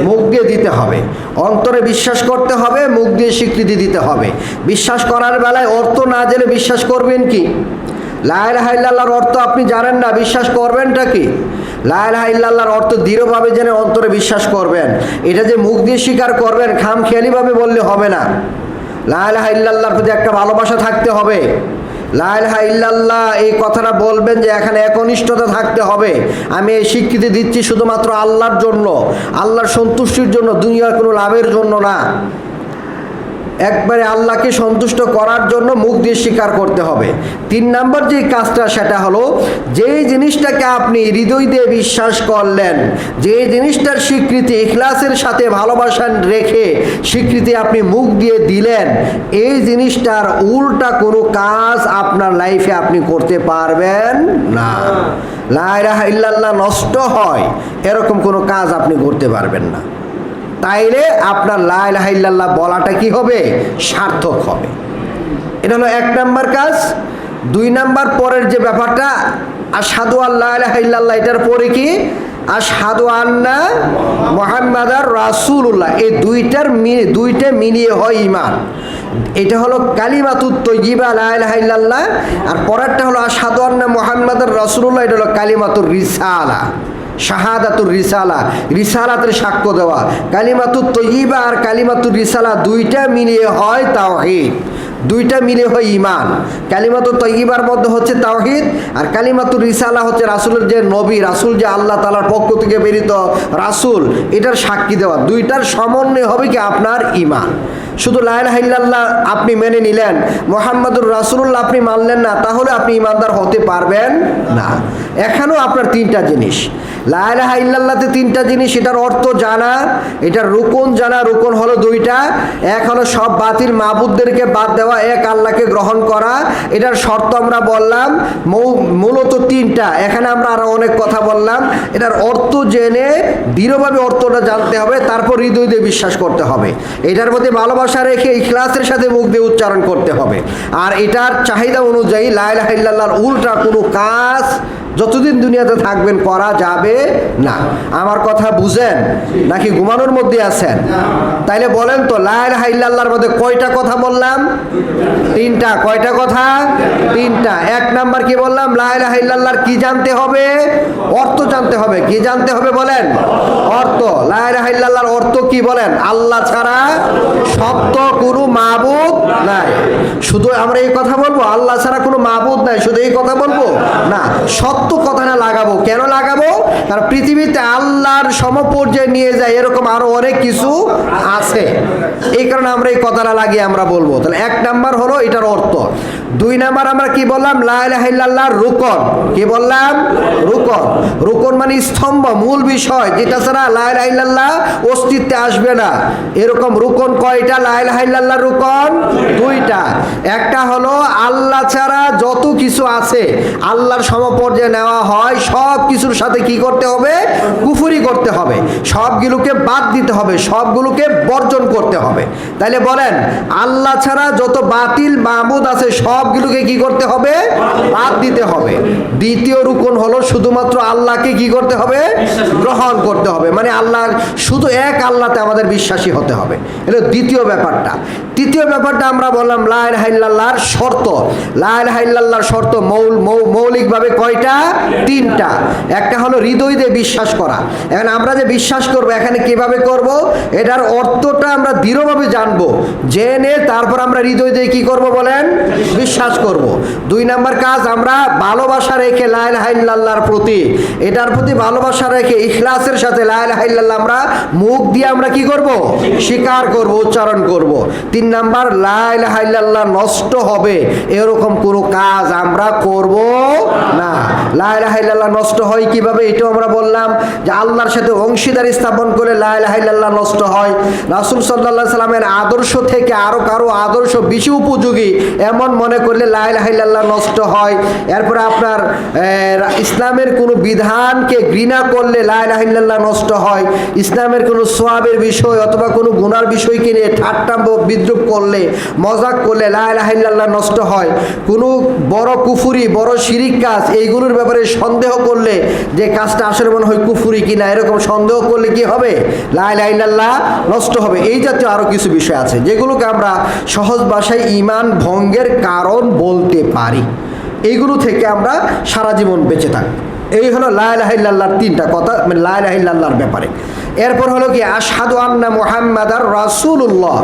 মুখ দিয়ে দিতে হবে। অন্তরে বিশ্বাস করতে হবে, মুখ দিয়ে স্বীকৃতি দিতে হবে। বিশ্বাস করার বেলায় অর্থ না জেনে বিশ্বাস করবেন কি? লা ইলাহা ইল্লাল্লাহর অর্থ আপনি জানেন না, বিশ্বাস করবেনটা কি? লা ইলাহা ইল্লাল্লাহর অর্থ দৃঢ়ভাবে জেনে অন্তরে বিশ্বাস করবেন। এটা যে মুখ দিয়ে স্বীকার করবেন খামখেয়ালিভাবে বললে হবে না। লা ইলাহা ইল্লাল্লাহর প্রতি একটা ভালোবাসা থাকতে হবে। লা ইলাহা ইল্লাল্লাহ এই কথাটা বলবেন যে এখানে একনিষ্ঠতা থাকতে হবে। আমি এই স্বীকৃতি দিচ্ছি শুধুমাত্র আল্লাহর জন্য, আল্লাহর সন্তুষ্টির জন্য, দুনিয়ার কোনো লাভের জন্য না। একবারে আল্লাহকে সন্তুষ্ট করার জন্য মুখ দিয়ে স্বীকার করতে হবে। 3 নাম্বার যে কাজটা সেটা হলো যেই জিনিসটাকে আপনি হৃদয় দিয়ে বিশ্বাস করলেন, যে জিনিসটার স্বীকৃতি ইখলাসের সাথে ভালোবাসা রেখে স্বীকৃতি আপনি মুখ দিয়ে দিলেন, এই জিনিসটার উল্টা কোনো কাজ আপনার লাইফে আপনি করতে পারবেন না। লা ইলাহা ইল্লাল্লাহ নষ্ট হয় এরকম কোনো কাজ আপনি করতে পারবেন না। তাইলে আপনার লা ইলাহা ইল্লাল্লাহ বলাটা কি হবে, সার্থক হবে। এটা হলো 1 নাম্বার কাজ। 2 নাম্বার পরের যে ব্যাপারটা আশহাদু আল্লা ইলাহা ইল্লাল্লাহ, এটার পরে কি আশহাদু আন্না মুহাম্মাদার রাসূলুল্লাহ। এই দুইটা মিলিয়ে হয় ঈমান। এটা হলো কালিমাতুত তাইয়্যিবা লা ইলাহা ইল্লাল্লাহ, আর পরেরটা হলো আশহাদু আন্না মুহাম্মাদার রাসূলুল্লাহ। এটা হলো কালিমাতুর রিসালা, শাহাদাতুর রিসালা, রিসালাতের সাক্ষ্য দেওয়া। কালিমাতুত তাইয়্যিবা আর কালিমাতুর রিসালা দুইটা মিলিয়ে হয় তাওহীদ, দুইটা মিলে হয় ঈমান। কালিমাতুত তাইয়্যিবার মধ্যে হচ্ছে তাওহীদ, আর কালিমাতুর রিসালা হচ্ছে রাসূলের যে নবী, রাসূল যে আল্লাহ তাআলার পক্ষ থেকে প্রেরিত রাসূল, এটার সাক্ষী দেওয়া। দুইটার সমন্বয় হবে কি আপনার ঈমান। শুধু লা ইলাহা ইল্লাল্লাহ আপনি মেনে নিলেন, মুহাম্মাদুর রাসূলুল্লাহ আপনি মানলেন না, তাহলে আপনি ঈমানদার হতে পারবেন না। এখানেও আপনার 3টা জিনিস, লা ইলাহা ইল্লাল্লাহতে 3টা জিনিস। এটার অর্থ জানা, এটার রুকন জানা। রুকন হলো 2টা। এক হলো সব বাতিল মাবুদদেরকে বাদ দেওয়া, এক আল্লাহকে গ্রহণ করা। এটার শর্ত আমরা বললাম মূলত 3টা। এখানে আমরা আরো অনেক কথা বললাম। এটার অর্থ জেনে দৃঢ়ভাবে অর্থটা জানতে হবে, তারপর হৃদয় দিয়ে বিশ্বাস করতে হবে। এটার মধ্যে ভালোবাসা রেখে ইখলাসের সাথে মুখ দিয়ে উচ্চারণ করতে হবে। আর এটার চাহিদা অনুযায়ী লা ইলাহা ইল্লাল্লাহর উল্টা কোনো কাজ যতদিন দুনিয়াতে থাকবেন করা যাবে না। আমার কথা বুঝেন নাকি ঘুমানোর মধ্যে আছেন? তাইলে বলেন তো লা ইলাহা ইল্লাল্লাহর মধ্যে কয়টা কথা বললাম? 3টা। কয়টা কথা? 3টা। 1 নাম্বার কি বললাম? লা ইলাহা ইল্লাল্লাহর কি জানতে হবে? অর্থ জানতে হবে। কি জানতে হবে বলেন? অর্থ। লা ইলাহা ইল্লাল্লাহর অর্থ কি বলেন? আল্লাহ ছাড়া সত্য কোনো মাবুদ নাই। শুধু আমরা এই কথা বলবো আল্লাহ ছাড়া কোনো মাবুদ নাই, শুধু এই কথা বলবো না, সত্য কথাটা লাগাবো। কেন লাগাবো? কারণ পৃথিবীতে আল্লাহর সমপর্যায়ে নিয়ে যায় এরকম আরো অনেক কিছু আছে, এই কারণে আমরা এই কথাটা লাগিয়ে আমরা বলবো। তাহলে 1 নাম্বার হলো এটার অর্থ। 2 নাম্বার আমরা কি বললাম? লা ইলাহা ইল্লাল্লাহর রুকন। কি বললাম? রুকন। রুকন মানে স্তম্ভ, মূল বিষয়, যেটা ছাড়া লা ইলাহা ইল্লাল্লাহ অস্তিত্বে আসবে না। এরকম রুকন কয়টা? লা ইলাহা ইল্লাল্লাহর রুকন 2টা। একটা হলো আল্লাহ ছাড়া যত কিছু আছে আল্লাহর সমপর্যায়ে নেওয়া হয়, সব কিছুর সাথে কি করতে হবে? কুফরি করতে হবে, সবগুলোকে বাদ দিতে হবে, সবগুলোকে বর্জন করতে হবে। তাইলে বলেন আল্লাহ ছাড়া যত বাতিল মাবুদ আছে সবগুলোকে কি করতে হবে? বাদ দিতে হবে। দ্বিতীয় রুকন হলো শুধুমাত্র আল্লাহকে কি করতে হবে? গ্রহণ করতে হবে। মানে আল্লাহ, শুধু এক আল্লাহতে আমাদের বিশ্বাসী হতে হবে। এটা দ্বিতীয় ব্যাপারটা। তৃতীয় ব্যাপারটা আমরা বললাম লা ইলাহা ইল্লাল্লাহর শর্ত। লা ইলাহা ইল্লাল্লাহর শর্ত মৌলিকভাবে কয়টা? 3টা। একটা হলো হৃদয় হৃদয় দিয়ে বিশ্বাস করা। এখন আমরা যে বিশ্বাস করব এখানে কিভাবে করব, এটার অর্থটা আমরা দৃঢ়ভাবে জানবো, জেনে তারপর আমরা হৃদয় দিয়ে কি করব বলেন, বিশ্বাস করব। 2 নাম্বার কাজ, আমরা ভালোবাসা রেখে লা ইলাহা ইল্লাল্লাহর প্রতি, এটার প্রতি ভালোবাসা রেখে ইখলাসের সাথে লা ইলাহা ইল্লাল্লাহ আমরা মুখ দিয়ে আমরা কি করব, স্বীকার করব, উচ্চারণ করব। 3 নাম্বার, লা ইলাহা ইল্লাল্লাহ নষ্ট হবে এরকম কোনো কাজ আমরা করব না। লা ইলাহা ইল্লাল্লাহ নষ্ট হয় কিভাবে, এটাও আমরা বললাম যে আল্লাহর সাথে অংশীদারি স্থাপন করে লা ইলাহা ইল্লাল্লাহ নষ্ট হয়। রাসূল সাল্লাল্লাহু আলাইহি সাল্লামের আদর্শ থেকে আরো কারো আদর্শ বেশি উপযোগী এমন মনে করলে লা ইলাহা ইল্লাল্লাহ নষ্ট হয়। এরপরে আপনার ইসলামের কোনো বিধানকে ঘৃণা করলে লা ইলাহা ইল্লাল্লাহ নষ্ট হয়। ইসলামের কোনো সওয়াবের বিষয় অথবা কোনো গুনার বিষয়কে নিয়ে ঠাট্টা বিদ্রুপ করলে, মজাক করলে লা ইলাহা ইল্লাল্লাহ নষ্ট হয়। কোনো বড় কুফরি, বড় শিরিক কাজ এইগুলোর ব্যাপারে সন্দেহ করলে যে কাজটা আসলে মনে হয় কুফরি কিনা এরকম সন্দেহ করলে কি হবে, লা ইলাহা ইল্লাল্লাহ নষ্ট হবে। এই জাতীয় আরো কিছু বিষয় আছে যেগুলোকে আমরা সহজ ভাষায় ঈমান ভঙ্গের কারণ বলতে পারি। এইগুলো থেকে আমরা সারা জীবন বেঁচে থাকব। এই হলো লা ইলাহা ইল্লাল্লাহর 3টা কথা, মানে লা ইলাহা ইল্লাল্লাহর ব্যাপারে। এরপর হলো কি আশহাদু আন্না মুহাম্মাদার রাসূলুল্লাহ,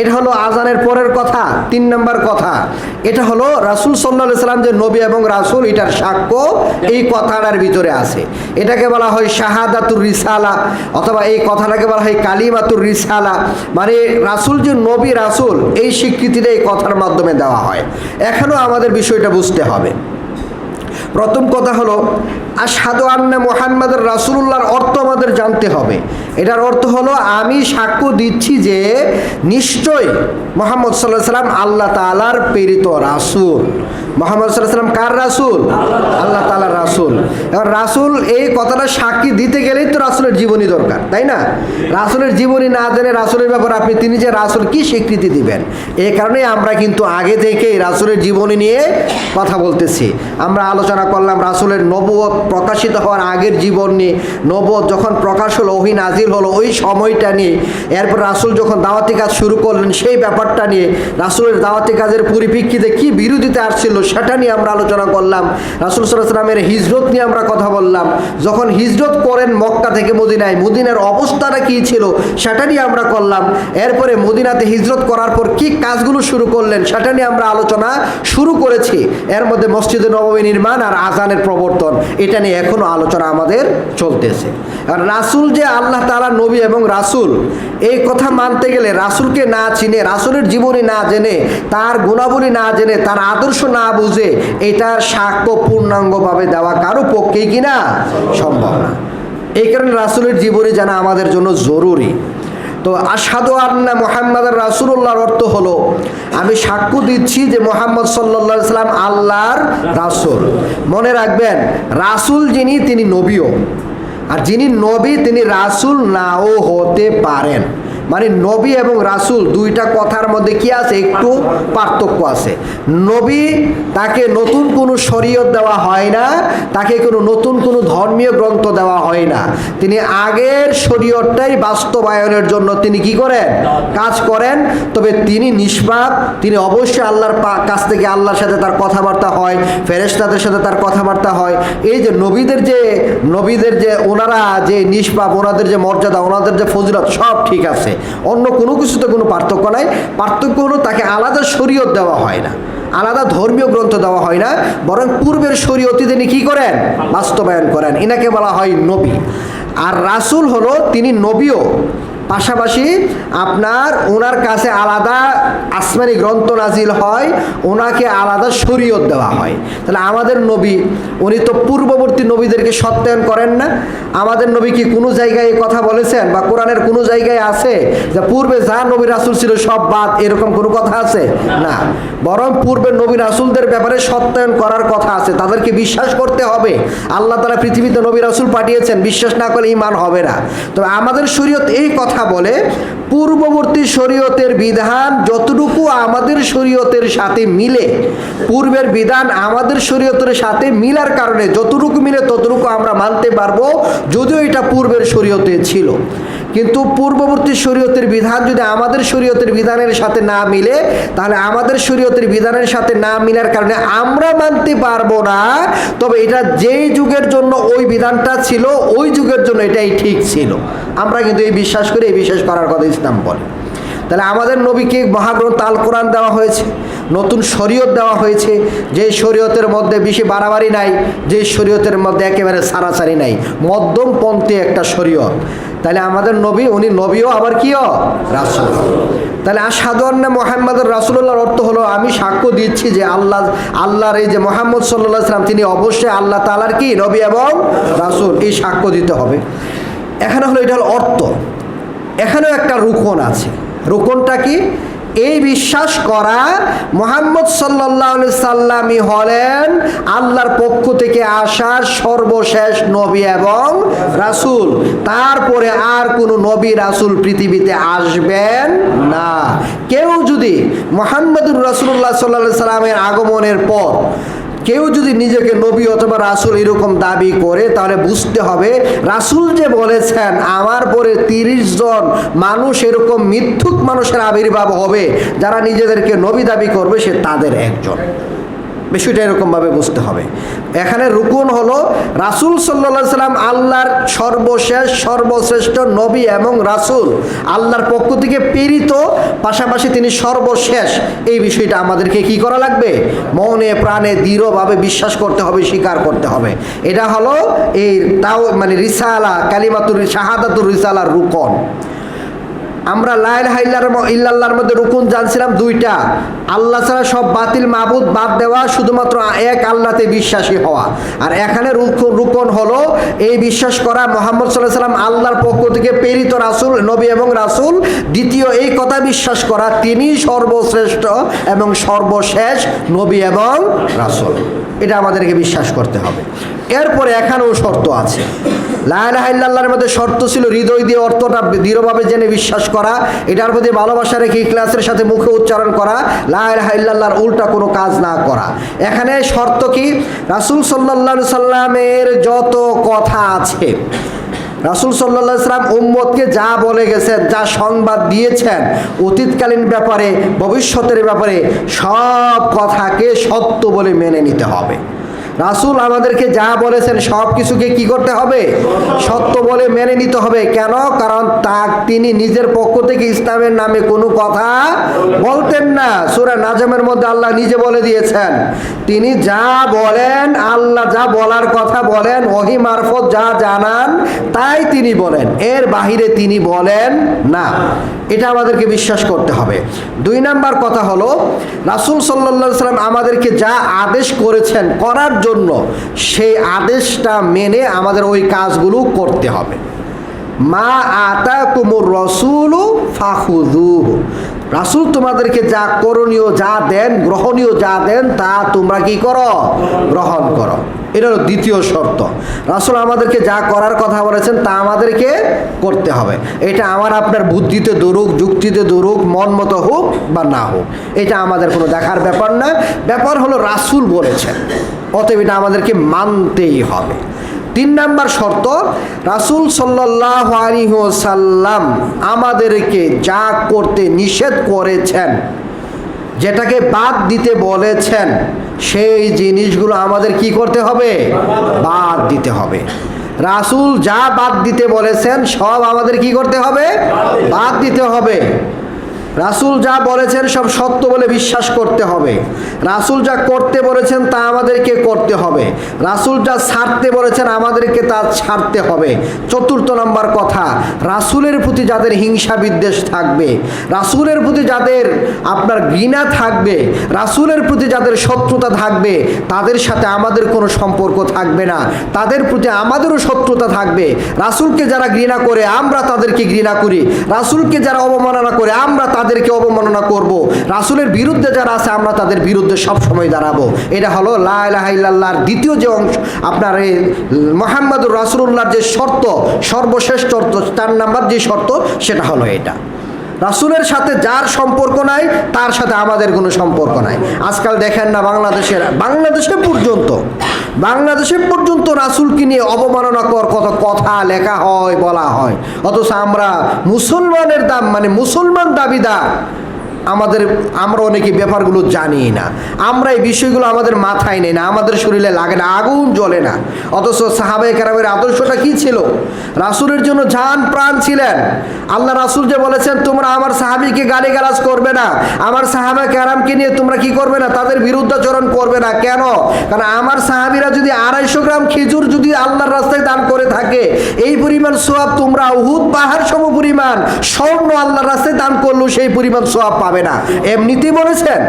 এটা হলো আজানের পরের কথা। 3 নম্বর কথা, এটা হলো রাসূল সাল্লাল্লাহু আলাইহি সাল্লাম যে নবী এবং রাসূল, এটার সাক্ষ্য এই কথাটার ভিতরে আছে। এটাকে বলা হয় শাহাদাতুর রিসালা, অথবা এই কথাটাকে বলা হয় কালিমাতুর রিসালা, মানে রাসূল যে নবী রাসূল এই স্বীকৃতিটা এই কথার মাধ্যমে দেওয়া হয়। এখনও আমাদের বিষয়টা বুঝতে হবে। প্রথম কথা হলো আশহাদু আন্না মুহাম্মাদুর রাসূলুল্লাহর অর্থ আমাদের জানতে হবে। এটার অর্থ হলো আমি সাক্ষ্য দিচ্ছি যে নিশ্চয় মুহাম্মদ সাল্লাল্লাহু আলাইহি সাল্লাম আল্লাহ তাআলার প্রেরিত রাসূল। মুহাম্মদ সাল্লাল্লাহু আলাইহি সাল্লাম কার রাসূল? আল্লাহ তাআলার রাসূল। এবার রাসূল এই কথাটা সাক্ষী দিতে গেলেই তো রাসূলের জীবনী দরকার, তাই না? রাসূলের জীবনী না জেনে রাসূলের ব্যাপারে আপনি তিনি যে রাসূল কি স্বীকৃতি দিবেন? এই কারণে আমরা কিন্তু আগে থেকেই রাসূলের জীবনী নিয়ে কথা বলতেছি। আমরা আলোচনা করলাম রাসূলের নবুয়ত প্রকাশিত হওয়ার আগের জীবন নিয়ে, নবুয়ত যখন প্রকাশ হলো, ওহী নাজিল হলো ওই সময়টা নিয়ে, এরপর রাসূল যখন দাওয়াতি কাজ শুরু করলেন সেই ব্যাপারটা নিয়ে, রাসূলের দাওয়াতি কাজের পরিপ্রেক্ষিতে কি বিরোধিতা আসছিল সেটা নিয়ে আমরা আলোচনা করলাম। রাসূল সাল্লাল্লাহু আলাইহি ওয়াসাল্লামের হিজরত নিয়ে আমরা কথা বললাম। যখন হিজরত করেন মক্কা থেকে মদিনায়, মদিনার অবস্থাটা কী ছিল সেটা নিয়ে আমরা করলাম। এরপরে মদিনাতে হিজরত করার পর কি কাজগুলো শুরু করলেন সেটা নিয়ে আমরা আলোচনা শুরু করেছি। এর মধ্যে মসজিদে নববী নির্মাণ আর আযানের প্রবর্তন, এটা নিয়ে এখনো আলোচনা আমাদের চলতেছে। আর রাসূল যে আল্লাহ তাআলা নবী এবং রাসূল, এই কথা মানতে গেলে রাসূলকে না চিনে, রাসূলের জীবনী না জেনে, তার গুণাবলী না জেনে, তার আদর্শ না বুঝে এটার সাক্ষ্য পূর্ণাঙ্গভাবে দেওয়া কারো পক্ষেই কিনা সম্ভব না। এই কারণে রাসূলের জীবনী জানা আমাদের জন্য জরুরি। তো আশহাদু আন্না মুহাম্মাদুর রাসূলুল্লাহর অর্থ হলো আমি সাক্ষ্য দিচ্ছি যে মুহাম্মদ সাল্লাল্লাহু আলাইহি সাল্লাম আল্লাহর রাসূল। মনে রাখবেন, রাসূল যিনি তিনি নবীও, আর যিনি নবী তিনি রাসূল নাও হতে পারেন। মানে নবী এবং রাসূল দুইটা কথার মধ্যে কি আছে, একটু পার্থক্য আছে। নবী তাকে নতুন কোনো শরীয়ত দেওয়া হয় না, তাকে কোনো নতুন কোনো ধর্মীয় গ্রন্থ দেওয়া হয় না। তিনি আগের শরীয়তটাই বাস্তবায়নের জন্য তিনি কি করেন, কাজ করেন। তবে তিনি নিষ্পাপ, তিনি অবশ্যই আল্লাহর কাছ থেকে আল্লাহর সাথে তার কথাবার্তা হয়, ফেরেশতাদের সাথে তার কথাবার্তা হয়। এই যে নবীদের যে ওনারা যে নিষ্পাপ, ওনাদের যে মর্যাদা, ওনাদের যে ফজিলত সব ঠিক আছে, অন্য কোনো কিছুতে কোনো পার্থক্য নাই। পার্থক্য হলো তাকে আলাদা শরীয়ত দেওয়া হয় না, আলাদা ধর্মীয় গ্রন্থ দেওয়া হয় না, বরং পূর্বের শরীয়তই তিনি কি করেন, বাস্তবায়ন করেন। এনাকে বলা হয় নবী। আর রাসূল হলো তিনি নবীও, পাশাপাশি আপনার ওনার কাছে আলাদা আসমানি গ্রন্থ নাজিল হয়, ওনাকে আলাদা শরীয়ত দেওয়া হয়। তাহলে আমাদের নবী উনি তো পূর্ববর্তী নবীদেরকে সত্যায়ন করেন না। আমাদের নবী কি কোনো জায়গায় এই কথা বলেছেন বা কোরআনের কোনো জায়গায় আছে যে পূর্বে যা নবী রাসূল ছিল সব বাদ, এরকম কোনো কথা আছে না। বরং পূর্বের নবী রাসূলদের ব্যাপারে সত্যায়ন করার কথা আছে, তাদেরকে বিশ্বাস করতে হবে। আল্লাহ তাআলা পৃথিবীতে নবী রাসূল পাঠিয়েছেন, বিশ্বাস না করলে ঈমান হবে না। তবে আমাদের শরীয়ত এই কথা বলে পূর্ববর্তী শরীয়তের বিধান যতটুকু আমাদের শরীয়তের সাথে মিলে, পূর্বের বিধান আমাদের শরীয়তের সাথে মিলার কারণে যতটুকু মিলে ততটুকু আমরা মানতে পারবো, যদিও এটা পূর্বের শরীয়তে ছিল। কিন্তু পূর্ববর্তী শরীয়তের বিধান যদি আমাদের শরীয়তের বিধানের সাথে না মিলে, তাহলে আমাদের শরীয়তের বিধানের সাথে না মিলার কারণে আমরা মানতে পারবো না। তবে এটা যেই যুগের জন্য ওই বিধানটা ছিল, ওই যুগের জন্য এটাই ঠিক ছিল। আমরা কিন্তু এই বিশ্বাস করি, এই বিশ্বাস করার কথা ইসলাম বলে। তাহলে আমাদের নবীকে মহাগ্রন্থ আল কোরআন দেওয়া হয়েছে, নতুন শরীয়ত দেওয়া হয়েছে, যে শরীয়তের মধ্যে বেশি বাড়াবাড়ি নাই, যে শরীয়তের মধ্যে একেবারে সারাসারি নাই, মধ্যমপন্থী একটা শরীয়ত। তাহলে আমাদের নবী, উনি নবীও আবার কিও রাসূল। তাহলে আশহাদু আন্না মুহাম্মাদুর রাসূলুল্লাহর অর্থ হলো আমি সাক্ষ্য দিচ্ছি যে আল্লাহর এই যে মুহাম্মদ সাল্লাল্লাহু আলাইহি সাল্লাম তিনি অবশ্যই আল্লাহ তাআলার কি নবী এবং রাসূল, এই সাক্ষ্য দিতে হবে। এখানে হলো এটা হলো অর্থ। এখানেও একটা রুকন আছে। রুকনটা কি? এই বিশ্বাস করা মুহাম্মদ সাল্লাল্লাহু আলাইহি সাল্লামই হলেন আল্লাহর পক্ষ থেকে আসা সর্বশেষ নবী এবং রাসূল। তারপরে আর কোনো নবী রাসূল পৃথিবীতে আসবেন না। কেউ যদি মুহাম্মদুর রাসূলুল্লাহ সাল্লাল্লাহু আলাইহি সাল্লামের আগমনের পর কেউ যদি নিজেকে নবী অথবা রাসূল এরকম দাবি করে, তাহলে বুঝতে হবে রাসূল যে বলেছেন আমার পরে 30 জন মানুষ এরকম মিথ্যুক মানুষের আবির্ভাব হবে যারা নিজেদেরকে নবী দাবি করবে, সে তাদের একজন। বিষয়টা এরকমভাবে বুঝতে হবে। এখানে রুকুন হলো রাসূল সাল্লাল্লাহু আলাইহি সাল্লাম আল্লাহর সর্বশেষ সর্বশ্রেষ্ঠ নবী এবং রাসূল, আল্লাহর পক্ষ থেকে প্রেরিত, পাশাপাশি তিনি সর্বশেষ। এই বিষয়টা আমাদেরকে কি করা লাগবে? মনে প্রাণে দৃঢ়ভাবে বিশ্বাস করতে হবে, স্বীকার করতে হবে। এটা হলো এই তাও মানে রিসালা, কালিমাতুর শাহাদাতুর রিসালার রুকন। আমরা লা ইলাহা ইল্লাল্লাহর মধ্যে রুকুন জানছিলাম দুইটা, আল্লাহ ছাড়া সব বাতিল মাবুদ বাদ দেওয়া, শুধুমাত্র এক আল্লাহতে বিশ্বাসী হওয়া। আর এখানে রুকন হলো এই বিশ্বাস করা মুহাম্মদ সাল্লাল্লাহু আলাইহি সাল্লাম আল্লাহর পক্ষ থেকে প্রেরিত রাসূল, নবী এবং রাসূল। দ্বিতীয় এই কথা বিশ্বাস করা তিনি সর্বশ্রেষ্ঠ এবং সর্বশেষ নবী এবং রাসূল। এটা আমাদেরকে বিশ্বাস করতে হবে। এরপরে এখানেও শর্ত আছে। লা ইলাহা ইল্লাল্লাহর মধ্যে শর্ত ছিল হৃদয় দিয়ে অর্থটা দৃঢ়ভাবে জেনে বিশ্বাস করা, এটার প্রতি ভালোবাসা রেখে ইখলাসের সাথে মুখে উচ্চারণ করা, লা ইলাহা ইল্লাল্লাহর উল্টা কোনো কাজ না করা। এখানে শর্ত কি? রাসূল সাল্লাল্লাহু আলাইহি সাল্লামের যত কথা আছে, রাসূল সাল্লাল্লাহু আলাইহি সাল্লাম উম্মতকে যা বলে গেছেন, যা সংবাদ দিয়েছেন অতীতকালীন ব্যাপারে, ভবিষ্যতের ব্যাপারে, সব কথাকে সত্য বলে মেনে নিতে হবে। রাসূল আমাদেরকে যা বলেছেন সব কিছুকে কি করতে হবে? সত্য বলে মেনে নিতে হবে। কেন? কারণ তিনি নিজের পক্ষ থেকে ইসলামের নামে কোনো কথা বলতেন না। সূরা নাজমের মধ্যে আল্লাহ নিজে বলে দিয়েছেন, তিনি যা বলেন, আল্লাহ যা বলার কথা বলেন, ওহী মারফত যা জানান তাই তিনি বলেন, এর বাহিরে তিনি বলেন না। এটা আমাদেরকে বিশ্বাস করতে হবে। 2 নাম্বার কথা হলো রাসূল সাল্লাল্লাহু আলাইহি সাল্লাম আমাদেরকে যা আদেশ করেছেন করার জন্য, সেই আদেশটা মেনে আমাদের ওই কাজগুলো করতে হবে। মা আতাকুমুর রাসূলু ফাখুযুহু, রাসূল তোমাদেরকে যা করণীয় যা দেন, গ্রহণীয় যা দেন, তা তোমরা কি করো? গ্রহণ করো। এটা হলো দ্বিতীয় শর্ত। রাসূল আমাদেরকে যা করার কথা বলেছেন তা আমাদেরকে করতে হবে। এটা আমার আপনার বুদ্ধিতে দৌড়ুক, যুক্তিতে দৌড়ুক, মন মতো হোক বা না হোক, এটা আমাদের কোনো দেখার ব্যাপার না। ব্যাপার হলো রাসূল বলেছেন, অতএব এটা আমাদেরকে মানতেই হবে। 3 নাম্বার শর্ত, রাসূল সাল্লাল্লাহু আলাইহি ওয়াসাল্লাম আমাদেরকে যা করতে নিষেধ করেছেন, যেটাকে বাদ দিতে বলেছেন, সেই জিনিসগুলো আমাদের কি করতে হবে? বাদ দিতে হবে। রাসূল যা বাদ দিতে বলেছেন সব আমাদের কি করতে হবে? বাদ দিতে হবে। রাসূল যা বলেছেন সব সত্য বলে বিশ্বাস করতে হবে। রাসূল যা করতে বলেছেন তা আমাদেরকে করতে হবে। রাসূল যা ছাড়তে বলেছেন আমাদেরকে তা ছাড়তে হবে। 4 নম্বর কথা, রাসূলের প্রতি যাদের হিংসা বিদ্বেষ থাকবে, রাসূলের প্রতি যাদের আপনার ঘৃণা থাকবে, রাসূলের প্রতি যাদের শত্রুতা থাকবে, তাদের সাথে আমাদের কোনো সম্পর্ক থাকবে না। তাদের প্রতি আমাদেরও শত্রুতা থাকবে। রাসূলকে যারা ঘৃণা করে আমরা তাদেরকে ঘৃণা করি, রাসূলকে যারা অবমাননা করে আমরা তাদেরকে অবমাননা করব, রাসূলের বিরুদ্ধে যারা আছে আমরা তাদের বিরুদ্ধে সব সময় দাঁড়াবো। এটা হলো লা ইলাহা ইল্লাল্লাহর দ্বিতীয় যে অংশ, আপনার এই মুহাম্মাদুর রাসূলুল্লাহর যে শর্ত, সর্বশেষ শর্ত, 4 নাম্বার যে শর্ত, সেটা হলো এটা। রাসূলের সাথে যার সম্পর্ক নাই তার সাথে আমাদের কোনো সম্পর্ক নাই। আজকাল দেখেন না বাংলাদেশে পর্যন্ত বাংলাদেশে পর্যন্ত রাসূলকে নিয়ে অবমাননাকর কত কথা লেখা হয়, বলা হয়, অথচ আমরা মুসলমানের মুসলমান দাবিদার, আমরা অনেকে ব্যাপারগুলো জানি না, আমরা এই বিষয়গুলো আমাদের মাথায় নেই না, আমাদের শরীরে লাগে না, আগুন জ্বলে না। অথচ সাহাবায়ে কেরামের আদর্শটা কি ছিল? রাসূলের জন্য জান প্রাণ ছিলেন। আল্লাহ রাসূল যে বলেছেন তোমরা আমার সাহাবীকে গালিগালাজ করবে না, আমার সাহাবায়ে কেরামকে নিয়ে তোমরা কি করবে না, তাদের বিরুদ্ধাচরণ করবে না। কেন? কারণ আমার সাহাবীরা যদি 250 গ্রাম খেজুর যদি আল্লাহর রাস্তায় দান করে থাকে, এই পরিমাণ সওয়াব তোমরা উহুদ পাহাড় সম পরিমাণ স্বর্ণ আল্লাহর রাস্তায় দান করলেও সেই পরিমাণ সওয়াব পাবে না। এমনিতেই বলেছেন।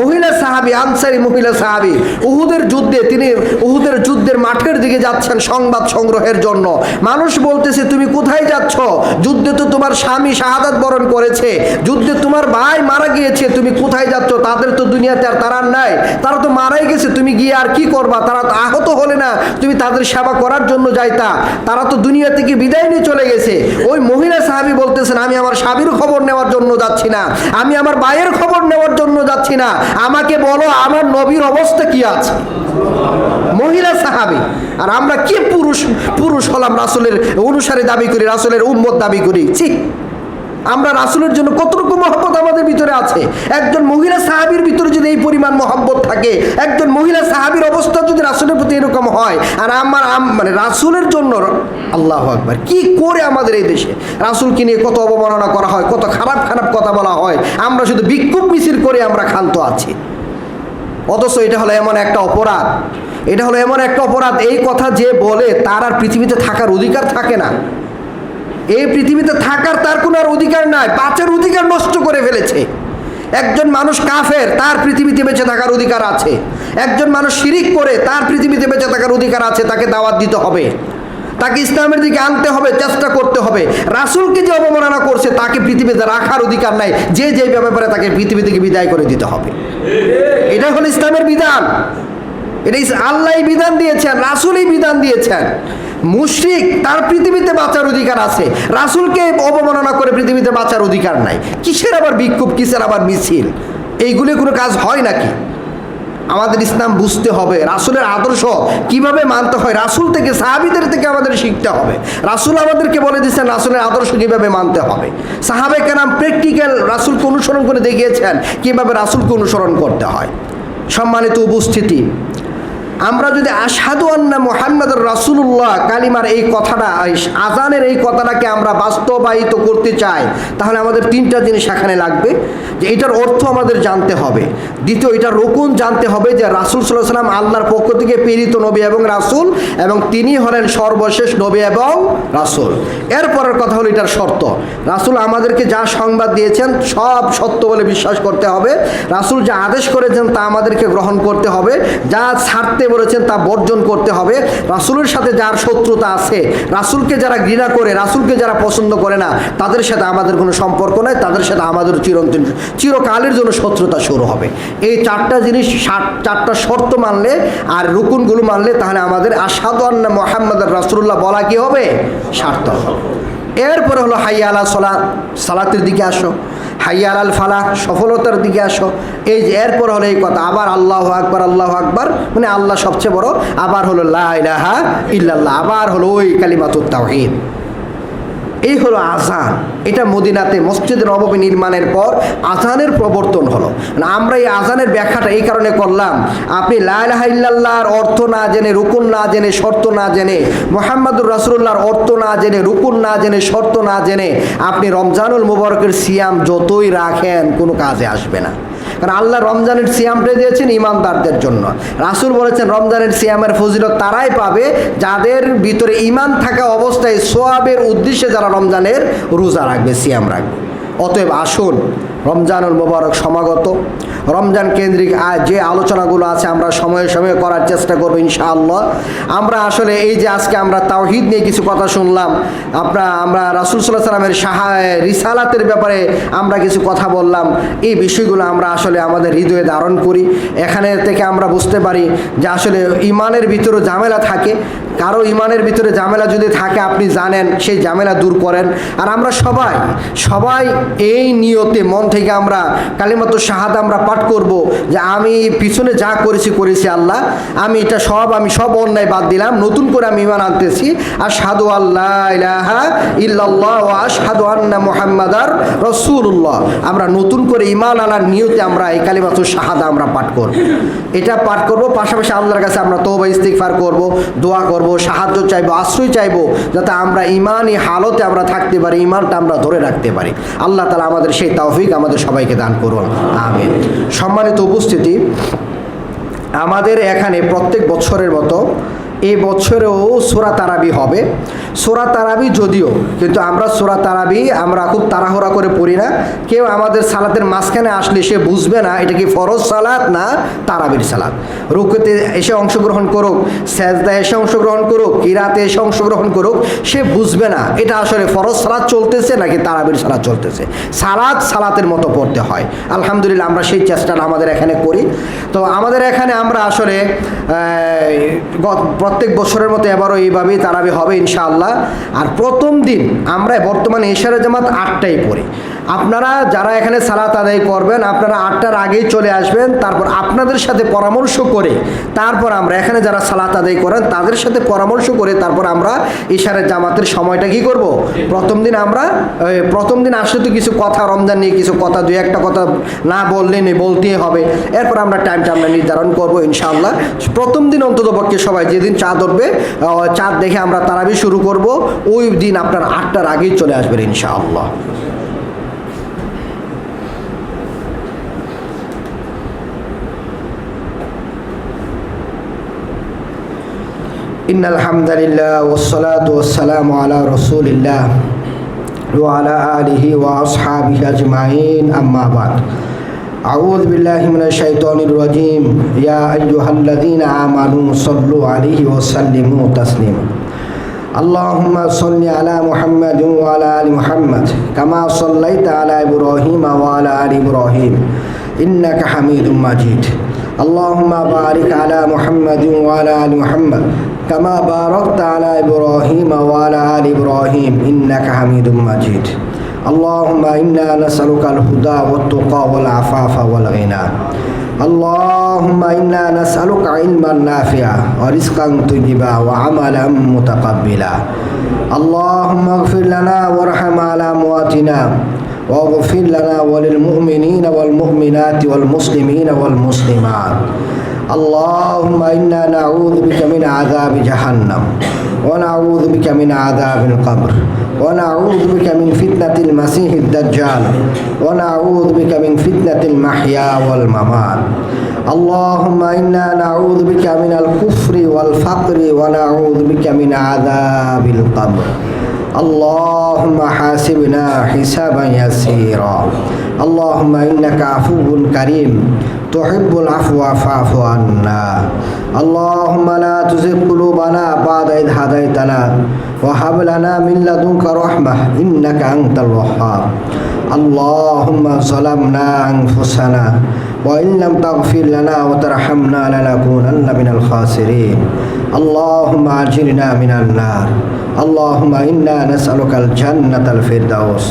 মহিলা সাহাবী, আনসারী মহিলা সাহাবী, উহুদের যুদ্ধের মাঠের দিকে যাচ্ছেন সংবাদ সংগ্রহের জন্য। মানুষ বলতেছে তুমি কোথায় যাচ্ছ? যুদ্ধে তো তোমার স্বামী শাহাদাত বরণ করেছে, যুদ্ধে তোমার ভাই মারা গিয়েছে, তুমি কোথায় যাচ্ছ? তাদের তো দুনিয়াতে আর তারা নাই, তারা তো মারাই গেছে, তুমি গিয়ে আর কি করবা? তারা তো আহত হলে না তুমি তাদের সেবা করার জন্য যাইতা, তারা তো দুনিয়া থেকে বিদায় নিয়ে চলে গেছে। ওই মহিলা সাহাবী বলতেছেন আমি আমার স্বামীর খবর নেওয়ার জন্য যাচ্ছি না, আমি আমার ভাইয়ের খবর নেওয়ার জন্য যাচ্ছি না, আমাকে বলো আমার নবীর অবস্থা কি আছে। মহিলা সাহাবী। আর আমরা কি পুরুষ হলাম, রাসূলের অনুসারী দাবি করি, রাসূলের উম্মত দাবি করি। ছি, আমরা রাসূলের জন্য কতটুকু মহব্বত আমাদের ভিতরে আছে। একজন মহিলা সাহাবীর ভিতরে যদি এই পরিমাণ মহব্বত থাকে, একজন মহিলা সাহাবীর অবস্থা যদি রাসূলের প্রতি এরকম হয়, আর রাসূলের জন্য, আল্লাহু আকবার, কি করে আমাদের এই দেশে রাসূলকে নিয়ে কত অবমাননা করা হয়, কত খারাপ খারাপ কথা বলা হয়, আমরা শুধু বিক্ষোভ মিছিল করে আমরা ক্ষান্ত আছি। অথচ এটা হলো এমন একটা অপরাধ, এটা হলো এমন একটা অপরাধ, এই কথা যে বলে তার আর পৃথিবীতে থাকার অধিকার থাকে না। এই পৃথিবীতে থাকার তার কোনো আর অধিকার নাই, বাঁচার অধিকার নষ্ট করে ফেলেছে। একজন মানুষ কাফের, তার পৃথিবীতে বেঁচে থাকার অধিকার আছে। একজন মানুষ শিরিক করে, তার পৃথিবীতে বেঁচে থাকার অধিকার আছে। তাকে দাওয়াত দিতে হবে, তাকে ইসলামের দিকে আনতে হবে, চেষ্টা করতে হবে। রাসূলকে যে অবমাননা করছে তাকে পৃথিবীতে রাখার অধিকার নাই, যে যেই ব্যাপারে তাকে পৃথিবী থেকে বিদায় করে দিতে হবে। এটা হলো ইসলামের বিধান, এটা আল্লাহই বিধান দিয়েছেন, রাসূলই বিধান দিয়েছেন। মুশরিক তার পৃথিবীতে বাঁচার অধিকার আছে, রাসূলকে অবমাননা করে পৃথিবীতে বাঁচার অধিকার নাই। কিসের আবার বিক্ষোভ, কিসের আবার মিছিল? এইগুলি কোনো কাজ হয় নাকি? আমাদের ইসলাম বুঝতে হবে, রাসূলের আদর্শ কিভাবে মানতে হয়, রাসূল থেকে, সাহাবীদের থেকে আমাদের শিখতে হবে। রাসূল আমাদেরকে বলে দিয়েছেন রাসূলের আদর্শ কিভাবে মানতে হবে। সাহাবায়ে কেরাম প্র্যাকটিক্যাল রাসূলকে অনুসরণ করে দেখিয়েছেন কিভাবে রাসূলকে অনুসরণ করতে হয়। সম্মানিত উপস্থিতি, আমরা যদি আশহাদু আন্না মুহাম্মাদুর রাসূলুল্লাহ কালিমার এই কথাটা, আযানের এই কথাটাকে আমরা বাস্তবায়িত করতে চাই, তাহলে আমাদের 3টা জিনিস এখানে লাগবে। যে এটার অর্থ আমাদের জানতে হবে, দ্বিতীয় এটার রুকুন জানতে হবে যে রাসূল সাল্লাল্লাহু আলাইহি ওয়াসাল্লাম আল্লাহর পক্ষ থেকে প্রেরিত নবী এবং রাসূল, এবং তিনি হলেন সর্বশেষ নবী এবং রাসূল। এরপরের কথা হলো এটার শর্ত। রাসূল আমাদেরকে যা সংবাদ দিয়েছেন সব সত্য বলে বিশ্বাস করতে হবে। রাসূল যা আদেশ করেছেন তা আমাদেরকে গ্রহণ করতে হবে, যা ছাড়তে বলেছেন তা বর্জন করতে হবে। রাসূলের সাথে যার শত্রুতা আছে, রাসূলকে যারা ঘৃণা করে, রাসূলকে যারা পছন্দ করে না, তাদের সাথে আমাদের কোনো সম্পর্ক নাই, তাদের সাথে আমাদের চিরকালের জন্য শত্রুতা শুরু হবে। এই 4টা জিনিস, 4টা শর্ত মানলে আর রুকুনগুলো মানলে তাহলে আমাদের আশহাদু আন্না মুহাম্মাদুর রাসূলুল্লাহ বলা কি হবে? সার্থক হবে। এরপরে হলো হাইয়া আলা সালাত, সালাতের দিকে আসো। হাইয়া আলাল ফালাহ, সফলতার দিকে আসো। এই যে এরপর হলো এই কথা, আবার আল্লাহু আকবার, আল্লাহু আকবার মানে আল্লাহ সবচেয়ে বড়, আবার হলো লা ইলাহা ইল্লাল্লাহ, আবার হলো ওই কালিমাতুত তাওহীদ। এই হলো আযান। এটা মদিনাতে মসজিদে নববী নির্মাণের পর আযানের প্রবর্তন হলো। আমরা এই আযানের ব্যাখ্যাটা এই কারণে করলাম, আপনি লা ইলাহা ইল্লাল্লাহর অর্থ না জেনে, রুকুন না জেনে, শর্ত না জেনে, মুহাম্মাদুর রাসূলুল্লাহর অর্থ না জেনে, রুকুন না জেনে, শর্ত না জেনে আপনি রমজানুল মুবারকের সিয়াম যতই রাখেন কোনো কাজে আসবে না। কারণ আল্লাহ রমজানের সিয়ামটা দিয়েছেন ইমানদারদের জন্য। রাসূল বলেছেন রমজানের সিয়ামের ফজিলত তারাই পাবে যাদের ভিতরে ঈমান থাকা অবস্থায় সওয়াবের উদ্দেশ্যে যারা রমজানের রোজা রাখবে, সিয়াম রাখবে। অতএব আসুন, রমজানুল মুবারক সমাগত, রমজান কেন্দ্রিক যে আলোচনাগুলো আছে আমরা সময়ে সময়ে করার চেষ্টা করব ইনশাআল্লাহ। আমরা আসলে এই যে আজকে আমরা তাওহীদ নিয়ে কিছু কথা শুনলাম, আমরা রাসূল সাল্লাল্লাহু আলাইহি ওয়াসাল্লামের রিসালাতের ব্যাপারে আমরা কিছু কথা বললাম, এই বিষয়গুলো আমরা আসলে আমাদের হৃদয়ে ধারণ করি। এখানে থেকে আমরা বুঝতে পারি যে আসলে ঈমানের ভিতরে ঝামেলা থাকে। কারো ঈমানের ভিতরে ঝামেলা যদি থাকে আপনি জানেন, সেই ঝামেলা দূর করেন। আর আমরা সবাই এই নিয়তে মন থেকে আমরা কালিমাতুশ শাহাদা আমরা পাঠ করব যে আমি পিছনে যা করেছি আল্লাহ, আমি সব অন্যায় বাদ দিলাম, নতুন করে আমি ঈমান আনতেছি। আশহাদু আল্লা ইলাহা ইল্লাল্লাহ ওয়া আশহাদু আন্না মুহাম্মাদার রাসূলুল্লাহ। আমরা নতুন করে ঈমান আনার নিয়তে আমরা এই কালিমাতুশ শাহাদা আমরা পাঠ করব। এটা পাঠ করব, পাশাপাশি আল্লাহর কাছে আমরা তওবা ইস্তিগফার করব, দোয়া করব, সাহায্য চাইবো, আশ্রয় চাইবো, যাতে আমরা ঈমানি হালতে আমরা থাকতে পারি, ঈমানটা আমরা ধরে রাখতে পারি। আল্লাহ তাআলা আমাদের সেই তৌফিক আমাদের সবাইকে দান করুন, আমিন। সম্মানিত উপস্থিতি, আমাদের এখানে প্রত্যেক বছরের মতো এই বছরেও সূরা তারাবি হবে। সূরা তারাবি যদিও, কিন্তু আমরা সূরা তারাবি আমরা খুব তাড়াহুড়া করে পড়ি না। কেউ আমাদের সালাতের মাঝখানে আসলে সে বুঝবে না এটা কি ফরজ সালাত না তারাবির সালাত। রুকুতে এসে অংশগ্রহণ করুক, সেজদায় এসে অংশগ্রহণ করুক, কিরাতে এসে অংশগ্রহণ করুক, সে বুঝবে না এটা আসলে ফরজ সালাত চলতেছে নাকি তারাবির সালাত চলতেছে। সালাতের মতো পড়তে হয়। আলহামদুলিল্লাহ আমরা সেই চেষ্টাটা আমাদের এখানে করি। তো আমাদের এখানে আমরা আসলে প্রত্যেক বছরের মতো এবারও এইভাবেই তারাবি হবে ইনশাআল্লাহ। আর প্রথম দিন আমরা বর্তমানে ইশারা জামাত 8টায় পড়ি। আপনারা যারা এখানে সালাত আদায় করবেন আপনারা 8টার আগেই চলে আসবেন। তারপর আপনাদের সাথে পরামর্শ করে তারপর আমরা এখানে যারা সালাত আদায় করেন তাদের সাথে পরামর্শ করে তারপর আমরা ইশারা জামাতের সময়টা কি করব, প্রথম দিন আসলে তো কিছু কথা রমজান নিয়ে কিছু কথা, দুই একটা কথা না বললে নেই, বলতেই হবে। এরপর আমরা টাইমটা আমরা নির্ধারণ করব ইনশাআল্লাহ। প্রথম দিন অন্ততপক্ষে সবাই যেদিন চাঁদ উঠবে, চাঁদ দেখে আমরা তারাবি শুরু করব, ওই দিন আপনার 8টার আগেই চলে আসবেন ইনশাআল্লাহ। ইন্নাল হামদুলিল্লাহ ওয়াসসালাতু ওয়াসসালামু আলা রাসূলিল্লাহ ওয়া আলা আলিহি ওয়া আসহাবিহি আজমাইন, আম্মা বাদ। আউযু বিল্লাহি মিনাশ শাইতানির রাজীম। ইয়া আইয়ুহাল্লাযীনা আমানু সাল্লু আলাইহি ওয়া সাল্লিমু তাসলিমা। আল্লাহুম্মা সাল্লি আলা মুহাম্মাদিন ওয়া আলা আলি মুহাম্মাদ কামা সাল্লাইতা আলা ইব্রাহিম ওয়া আলা আলি ইব্রাহিম ইন্নাকা হামিদুম মাজিদ। আল্লাহুম্মা বারিক আলা মুহাম্মাদিন ওয়া আলা আলি মুহাম্মাদ কামা বারাকতা আলা ইব্রাহিম ওয়া আলা আলি ইব্রাহিম ইন্নাকা হামিদুম মাজিদ। আল্লাহুম্মা ইন্না নাসআলুকাল হুদা ওয়াত তুকা ওয়াল আফাফা ওয়াল গিনা। আল্লাহুম্মা ইন্না নাসআলুকা ইলমান নাফিআ ওয়া রিজকান তাইয়্যিবা ওয়া আমালান মুতাকাব্বিলা। আল্লাহুম্মা ইগফির লানা ওয়ারহাম আলা আমওয়াতিনা ওয়াগফির লানা ওয়া লিল মুমিনিনা ওয়াল মুমিনাতি ওয়াল মুসলিমিনা ওয়াল মুসলিমাত। আল্লাহুম্মা ইন্না নাউযু বিকা মিন আযাবি জাহান্নাম ওয়া নাউযু বিকা মিন আযাবিল কবর ওয়া নাউযু বিকা মিন ফিতনাতিল মাসিহিদ দাজ্জাল ওয়া নাউযু বিকা মিন ফিতনাতিল মাহইয়া ওয়াল মামাত। আল্লাহুম্মা ইন্না নাউযু বিকা মিনাল কুফরি ওয়াল ফাকরি ওয়া নাউযু বিকা মিন আযাবিল কবর। আল্লাহুম্মা হাসিবনা হিসাবান ইয়াসীরা। আল্লাহুম্মা ইন্নাকা আফুউন কারীম তুহিব্বুল আফওয়া ফা'ফু আন্না। আল্লাহুম্মা লা তুযিগ কুলুবানা বা'দা ইয হাদাইতানা ওয়া হাব লানা মিন লাদুনকা রাহমাহ ইন্নাকা আনতাল ওয়াহ্হাব। আল্লাহুম্মা যালামনা আনফুসানা ওয়া ইন লাম তাগফির লানা ওয়া তারহামনা লানাকুনান্না মিনাল খাসিরিন। আল্লাহুম্মা আজিরনা মিনান নার। আল্লাহুম্মা ইন্না নাসআলুকাল জান্নাতাল ফিরদাউস।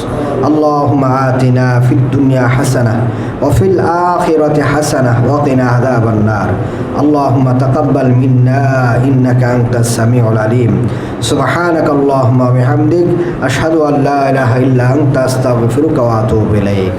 আল্লাহুম্মা আতিনা ফিদ দুনিয়া হাসানাহ ওয়া ফিল আখিরাতি হাসানাহ ওয়া কিনা আযাবান নার। আল্লাহুম্মা তাকাব্বাল মিন্না ইন্নাকা আনতাস সামিউল আলিম। সুবহানাকাল্লাহুম্মা ওয়া বিহামদিক আশহাদু আল্লা ইলাহা ইল্লা আনতা আস্তাগফিরুকা ওয়া আতুবু ইলাইক।